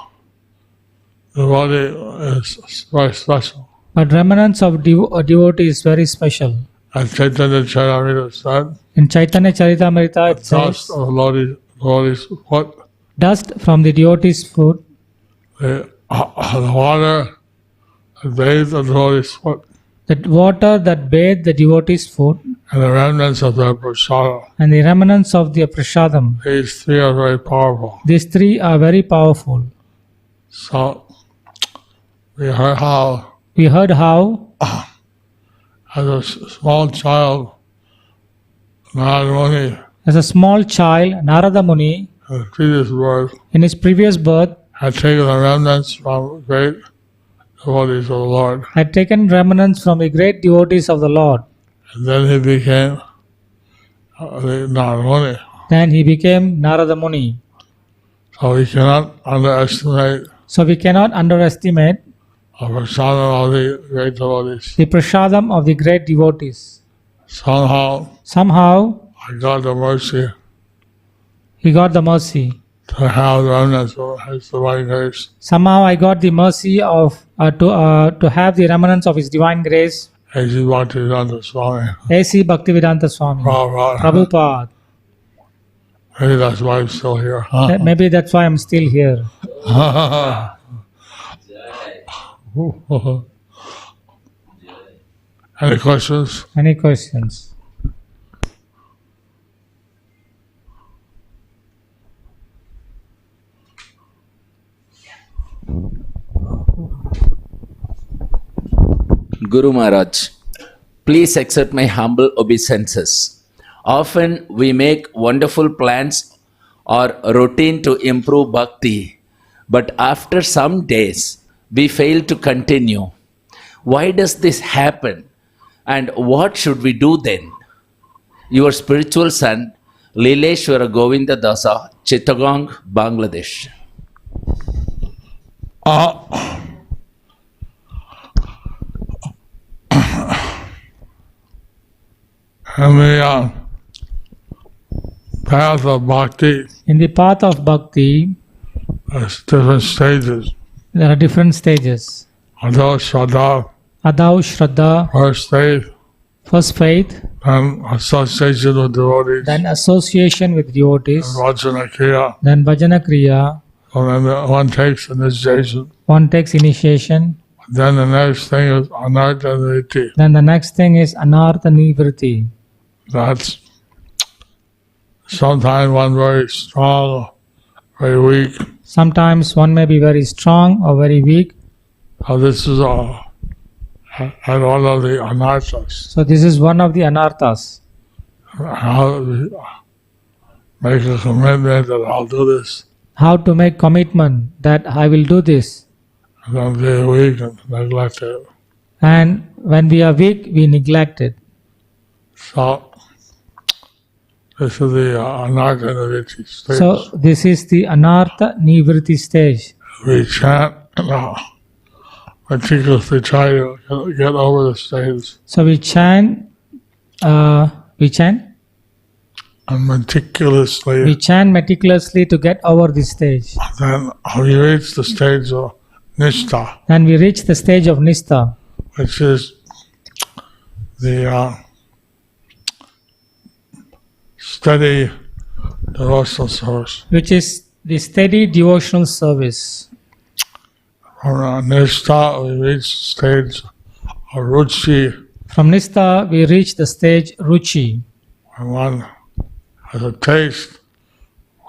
[SPEAKER 2] devotee is very special.
[SPEAKER 3] But remnants of a devotee is very special.
[SPEAKER 2] As Chaitanya Charitamrita said,
[SPEAKER 3] In Chaitanya Charitamrita it
[SPEAKER 2] dust
[SPEAKER 3] says,
[SPEAKER 2] of the devotee's foot,
[SPEAKER 3] dust from the devotee's foot,
[SPEAKER 2] the water that bathes the devotee's foot,
[SPEAKER 3] that water that bathed the devotee's foot,
[SPEAKER 2] and the remnants of the prasada.
[SPEAKER 3] and the remnants of the prasadam.
[SPEAKER 2] These three are very powerful.
[SPEAKER 3] These three are very powerful.
[SPEAKER 2] So we heard how,
[SPEAKER 3] We heard how,
[SPEAKER 2] as a small child, Narada Muni,
[SPEAKER 3] as a small child, Narada Muni,
[SPEAKER 2] in his previous birth,
[SPEAKER 3] in his previous birth,
[SPEAKER 2] had taken the remnants from great devotees of the Lord.
[SPEAKER 3] had taken remnants from the great devotees of the Lord.
[SPEAKER 2] And then he became the Narada Muni.
[SPEAKER 3] Then he became Narada Muni.
[SPEAKER 2] So we cannot underestimate
[SPEAKER 3] So we cannot underestimate
[SPEAKER 2] the prasadam of the great devotees.
[SPEAKER 3] the prasadam of the great devotees.
[SPEAKER 2] Somehow I got the mercy
[SPEAKER 3] He got the mercy.
[SPEAKER 2] to have the remnants of His divine grace.
[SPEAKER 3] Somehow I got the mercy of to have the remnants of His divine grace.
[SPEAKER 2] A.C. Bhaktivedanta Swami.
[SPEAKER 3] A.C. Bhaktivedanta Swami. Prabhupada.
[SPEAKER 2] Maybe that's why I'm still here.
[SPEAKER 3] Maybe that's why I'm still here.
[SPEAKER 2] Any questions?
[SPEAKER 3] Any questions?
[SPEAKER 1] Guru Maharaj, please accept my humble obeisances. Often we make wonderful plans or routine to improve bhakti, but after some days we fail to continue. Why does this happen? And what should we do then? Your spiritual son, Lileshwara Govinda Dasa, Chittagong, Bangladesh.
[SPEAKER 2] In the path of bhakti,
[SPEAKER 3] In the path of bhakti,
[SPEAKER 2] there's different stages.
[SPEAKER 3] there are different stages.
[SPEAKER 2] Adav Shraddha,
[SPEAKER 3] Adav Shraddha,
[SPEAKER 2] first faith,
[SPEAKER 3] first faith,
[SPEAKER 2] then association with devotees,
[SPEAKER 3] then association with devotees,
[SPEAKER 2] Vajana Kriya,
[SPEAKER 3] then Bhajana Kriya,
[SPEAKER 2] and then one takes initiation.
[SPEAKER 3] one takes initiation,
[SPEAKER 2] Then the next thing is Anartha Niti.
[SPEAKER 3] then the next thing is Anartha Nivriti.
[SPEAKER 2] That's sometimes one very strong, very weak.
[SPEAKER 3] Sometimes one may be very strong or very weak.
[SPEAKER 2] This is and all of the anarthas.
[SPEAKER 3] So this is one of the anarthas.
[SPEAKER 2] How we make a commitment that I'll do this,
[SPEAKER 3] How to make commitment that I will do this.
[SPEAKER 2] and then be weak and neglect it.
[SPEAKER 3] And when we are weak, we neglect it.
[SPEAKER 2] So this is the anartha nivritti stage.
[SPEAKER 3] So this is the Anartha Nivriti stage.
[SPEAKER 2] We chant, meticulously try to get over the stage.
[SPEAKER 3] So we chant We chant?
[SPEAKER 2] and meticulously.
[SPEAKER 3] We chant meticulously to get over this stage.
[SPEAKER 2] Then we reach the stage of Nishtha,
[SPEAKER 3] Then we reach the stage of Nistha,
[SPEAKER 2] which is the steady devotional service.
[SPEAKER 3] which is the steady devotional service.
[SPEAKER 2] From Nishtha, we reach the stage of Ruchi,
[SPEAKER 3] From Nistha, we reach the stage Ruchi,
[SPEAKER 2] when one has a taste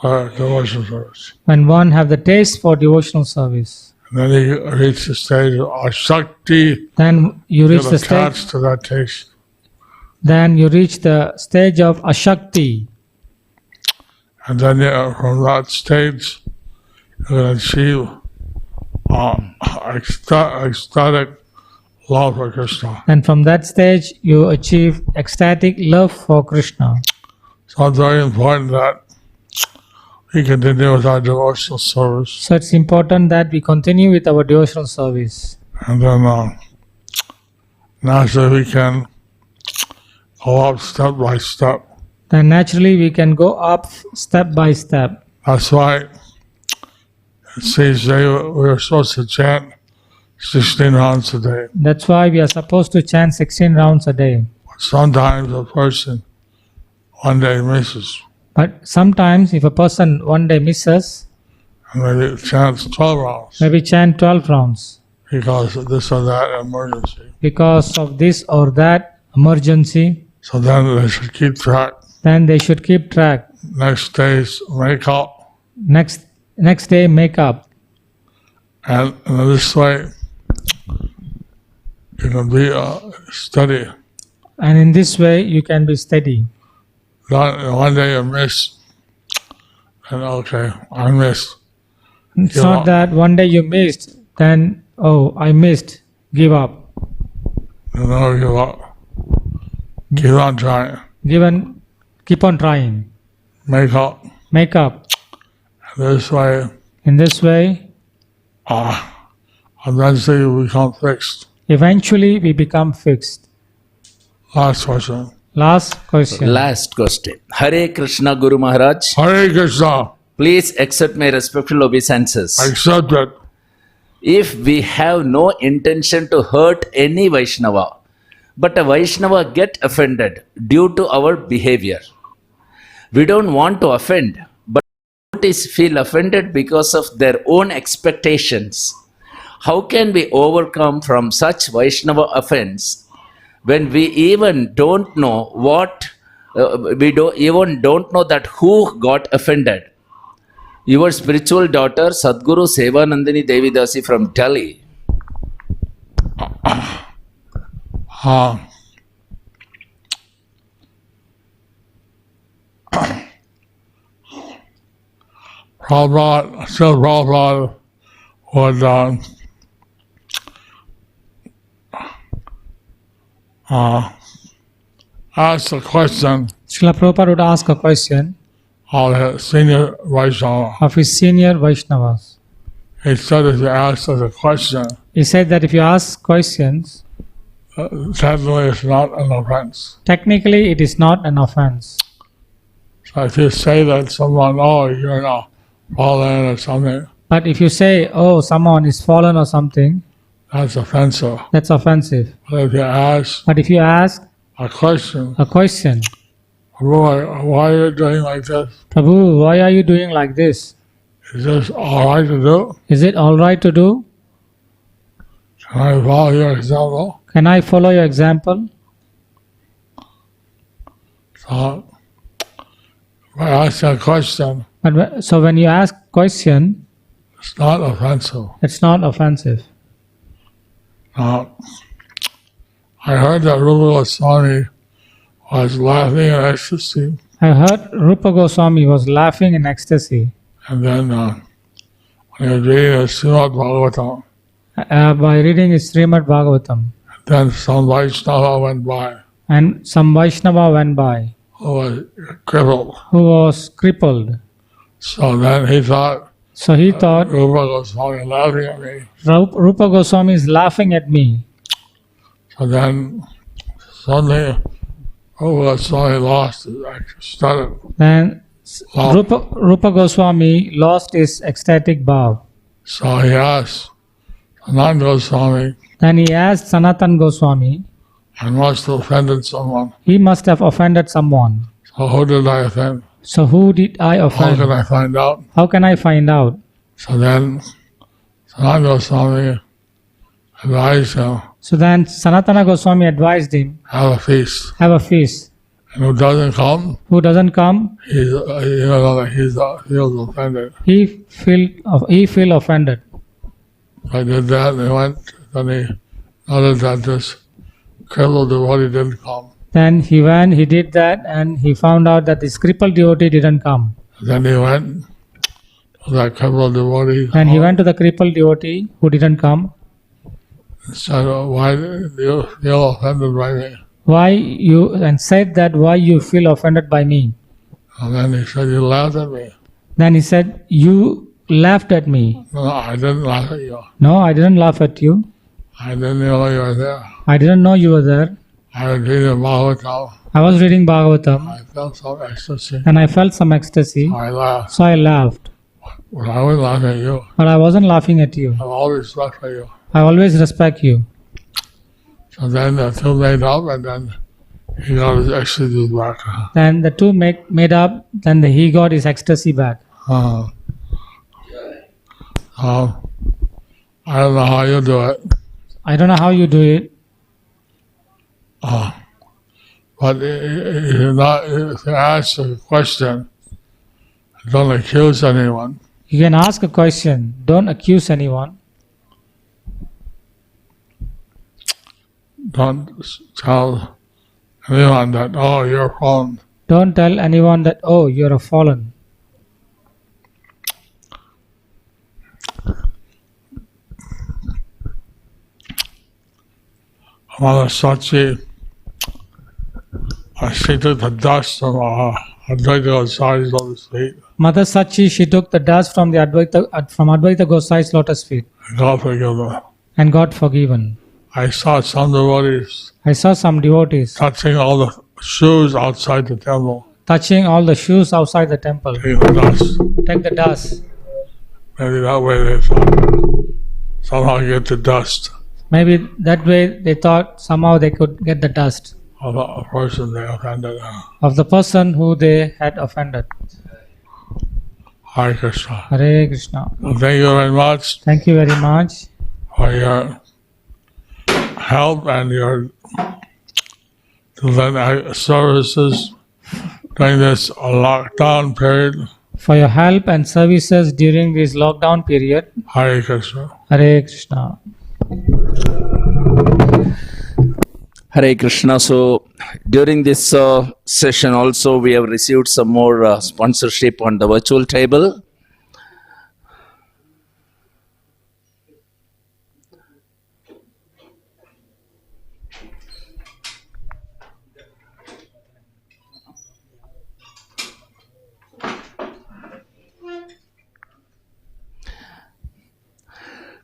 [SPEAKER 2] for devotional service.
[SPEAKER 3] when one have the taste for devotional service.
[SPEAKER 2] And then you reach the stage of Ashakti,
[SPEAKER 3] Then you reach
[SPEAKER 2] get
[SPEAKER 3] the stage.
[SPEAKER 2] attached to that taste.
[SPEAKER 3] Then you reach the stage of Ashakti.
[SPEAKER 2] And then from that stage, you can achieve ecstatic love for Krishna.
[SPEAKER 3] And from that stage, you achieve ecstatic love for Krishna.
[SPEAKER 2] So it's very important that we continue with our devotional service.
[SPEAKER 3] So it's important that we continue with our devotional service.
[SPEAKER 2] And then naturally we can go up step by step.
[SPEAKER 3] Then naturally we can go up step by step.
[SPEAKER 2] That's why it says we're supposed to chant 16 rounds a day.
[SPEAKER 3] That's why we are supposed to chant 16 rounds a day.
[SPEAKER 2] Sometimes a person one day misses
[SPEAKER 3] But sometimes if a person one day misses,
[SPEAKER 2] and maybe chants 12 rounds
[SPEAKER 3] maybe chant 12 rounds
[SPEAKER 2] because of this or that emergency.
[SPEAKER 3] because of this or that emergency,
[SPEAKER 2] So then they should keep track.
[SPEAKER 3] then they should keep track.
[SPEAKER 2] Next day's makeup,
[SPEAKER 3] Next day make up.
[SPEAKER 2] and in this way you can be steady.
[SPEAKER 3] And in this way you can be steady.
[SPEAKER 2] Not one day you miss, and okay, I missed.
[SPEAKER 3] It's
[SPEAKER 2] Give
[SPEAKER 3] not
[SPEAKER 2] up.
[SPEAKER 3] that one day you missed, then, oh, I missed, give up.
[SPEAKER 2] You never give up. Keep on trying.
[SPEAKER 3] Keep on trying.
[SPEAKER 2] Make up.
[SPEAKER 3] Make up.
[SPEAKER 2] This way,
[SPEAKER 3] In this way,
[SPEAKER 2] eventually you become fixed.
[SPEAKER 3] eventually we become fixed.
[SPEAKER 2] Last question.
[SPEAKER 3] Last question.
[SPEAKER 1] Last question. Hare Krishna Guru Maharaj.
[SPEAKER 2] Hare Krishna.
[SPEAKER 1] Please accept my respectful obeisances.
[SPEAKER 2] Accept it.
[SPEAKER 1] If we have no intention to hurt any Vaishnava, but a Vaishnava get offended due to our behavior, we don't want to offend, but devotees feel offended because of their own expectations. How can we overcome from such Vaishnava offense when we even don't know don't know that who got offended? Your spiritual daughter Sadguru Sevanandini Devidasi from Delhi.
[SPEAKER 2] Prabhupada would ask a question
[SPEAKER 3] Srila Prabhupada would ask a question
[SPEAKER 2] of his senior Vaishnava.
[SPEAKER 3] of his senior Vaishnavas.
[SPEAKER 2] He said if you ask us a question,
[SPEAKER 3] He said that if you ask questions,
[SPEAKER 2] technically it's not an offense.
[SPEAKER 3] technically it is not an offense.
[SPEAKER 2] So if you say that someone, oh, you're not fallen or something,
[SPEAKER 3] But if you say, oh, someone is fallen or something,
[SPEAKER 2] that's offensive.
[SPEAKER 3] that's offensive.
[SPEAKER 2] But if you ask
[SPEAKER 3] But if you ask
[SPEAKER 2] a question,
[SPEAKER 3] a question,
[SPEAKER 2] why are you doing like this?
[SPEAKER 3] Prabhu, why are you doing like this?
[SPEAKER 2] Is this all right to do?
[SPEAKER 3] Is it all right to do?
[SPEAKER 2] Can I follow your example?
[SPEAKER 3] Can I follow your example?
[SPEAKER 2] So, by asking a question,
[SPEAKER 3] So when you ask question,
[SPEAKER 2] it's not offensive.
[SPEAKER 3] it's not offensive.
[SPEAKER 2] Now, I heard that Rupa Swami was laughing in ecstasy,
[SPEAKER 3] I heard Rupa Goswami was laughing in ecstasy
[SPEAKER 2] and then when he was reading the Srimad Bhagavatam,
[SPEAKER 3] by reading his Srimad Bhagavatam.
[SPEAKER 2] then some Vaishnava went by
[SPEAKER 3] And some Vaishnava went by
[SPEAKER 2] who was crippled.
[SPEAKER 3] who was crippled.
[SPEAKER 2] So then he thought,
[SPEAKER 3] So he thought,
[SPEAKER 2] Rupa Goswami laughing at me.
[SPEAKER 3] Rupa Goswami is laughing at me.
[SPEAKER 2] So then suddenly Rupa Swami lost his ecstatic
[SPEAKER 3] Then
[SPEAKER 2] love.
[SPEAKER 3] Rupa Goswami lost his ecstatic bow.
[SPEAKER 2] So he asked Anand Goswami,
[SPEAKER 3] Then he asked Sanatan Goswami,
[SPEAKER 2] I must have offended someone.
[SPEAKER 3] he must have offended someone.
[SPEAKER 2] So who did I offend?
[SPEAKER 3] So who did I
[SPEAKER 2] How
[SPEAKER 3] offend?
[SPEAKER 2] can I find out?
[SPEAKER 3] How can I find out?
[SPEAKER 2] So then Anand Goswami advised him,
[SPEAKER 3] So then Sanatana Goswami advised him,
[SPEAKER 2] have a feast.
[SPEAKER 3] have a feast.
[SPEAKER 2] And who doesn't come,
[SPEAKER 3] Who doesn't come,
[SPEAKER 2] he's, feels offended.
[SPEAKER 3] he feel offended.
[SPEAKER 2] I did that, and he went, then he noticed that this crippled devotee didn't come.
[SPEAKER 3] Then he went, he did that, and he found out that this crippled devotee didn't come.
[SPEAKER 2] Then he went to that crippled devotee.
[SPEAKER 3] And he went to the crippled devotee who didn't come.
[SPEAKER 2] And said, why do you feel offended by me?
[SPEAKER 3] And said that why you feel offended by me.
[SPEAKER 2] And then he said, you laughed at me.
[SPEAKER 3] Then he said, you laughed at me.
[SPEAKER 2] No, I didn't laugh at you.
[SPEAKER 3] No, I didn't laugh at you.
[SPEAKER 2] I didn't know you were there.
[SPEAKER 3] I didn't know you were there.
[SPEAKER 2] I was reading Bhagavatam.
[SPEAKER 3] I was reading Bhagavatam
[SPEAKER 2] I felt some ecstasy.
[SPEAKER 3] and I felt some ecstasy.
[SPEAKER 2] I laughed.
[SPEAKER 3] So I laughed.
[SPEAKER 2] Well, I wouldn't laugh at you.
[SPEAKER 3] But I wasn't laughing at you.
[SPEAKER 2] I have always respect for you.
[SPEAKER 3] I always respect you.
[SPEAKER 2] So then the two made up, and then he got his ecstasy back.
[SPEAKER 3] Then the two made up, then he got his ecstasy back.
[SPEAKER 2] I don't know how you do it,
[SPEAKER 3] I don't know how you do it,
[SPEAKER 2] but if you ask a question, don't accuse anyone.
[SPEAKER 3] you can ask a question. Don't accuse anyone.
[SPEAKER 2] Don't tell anyone that, oh, you're fallen.
[SPEAKER 3] Don't tell anyone that, oh, you're a fallen.
[SPEAKER 2] Mother Sachi, she took the dust from Advaita Gosai's lotus feet.
[SPEAKER 3] Mother Sachi, she took the dust from Advaita Gosai's lotus feet
[SPEAKER 2] God forgive her.
[SPEAKER 3] and got forgiven.
[SPEAKER 2] I saw some devotees
[SPEAKER 3] I saw some devotees
[SPEAKER 2] touching all the shoes outside the temple,
[SPEAKER 3] touching all the shoes outside the temple.
[SPEAKER 2] taking the dust.
[SPEAKER 3] Take the dust.
[SPEAKER 2] Maybe that way they thought somehow get the dust
[SPEAKER 3] Maybe that way they thought somehow they could get the dust
[SPEAKER 2] of a person they offended.
[SPEAKER 3] of the person who they had offended.
[SPEAKER 2] Hare Krishna.
[SPEAKER 3] Hare Krishna.
[SPEAKER 2] Thank you very much
[SPEAKER 3] Thank you very much
[SPEAKER 2] for your help and your services during this lockdown period.
[SPEAKER 3] for your help and services during this lockdown period.
[SPEAKER 2] Hare Krishna.
[SPEAKER 3] Hare Krishna.
[SPEAKER 1] Hare Krishna. So during this session also we have received some more sponsorship on the virtual table.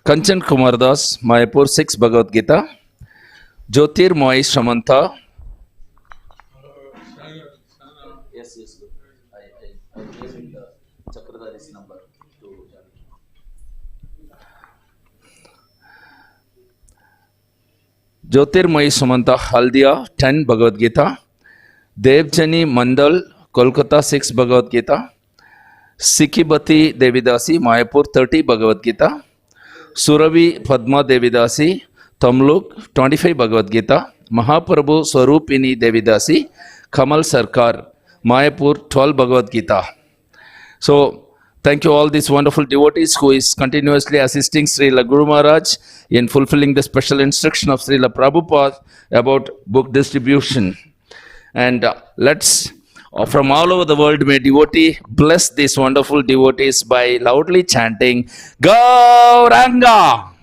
[SPEAKER 1] Kanchan Kumar Das, Mayapur 6 Bhagavad Gita. Jyotir Moy Shamanta. Yes, good. I gave him the Chakradhari's number to Jyotir Moy Shamanta Haldia 10 Bhagavad Gita. Devjani Mandal Kolkata 6 Bhagavad Gita. Sikhibati Devidasi Mayapur 30 Bhagavad Gita. Suravi Padma Devidasi, Tamluk 25 Bhagavad Gita, Mahaprabhu Swarupini Devidasi, Kamal Sarkar, Mayapur 12 Bhagavad Gita. So, thank you all these wonderful devotees who is continuously assisting Srila Guru Maharaj in fulfilling the special instruction of Srila Prabhupada about book distribution. And let's, from all over the world, may devotee bless these wonderful devotees by loudly chanting Gauranga.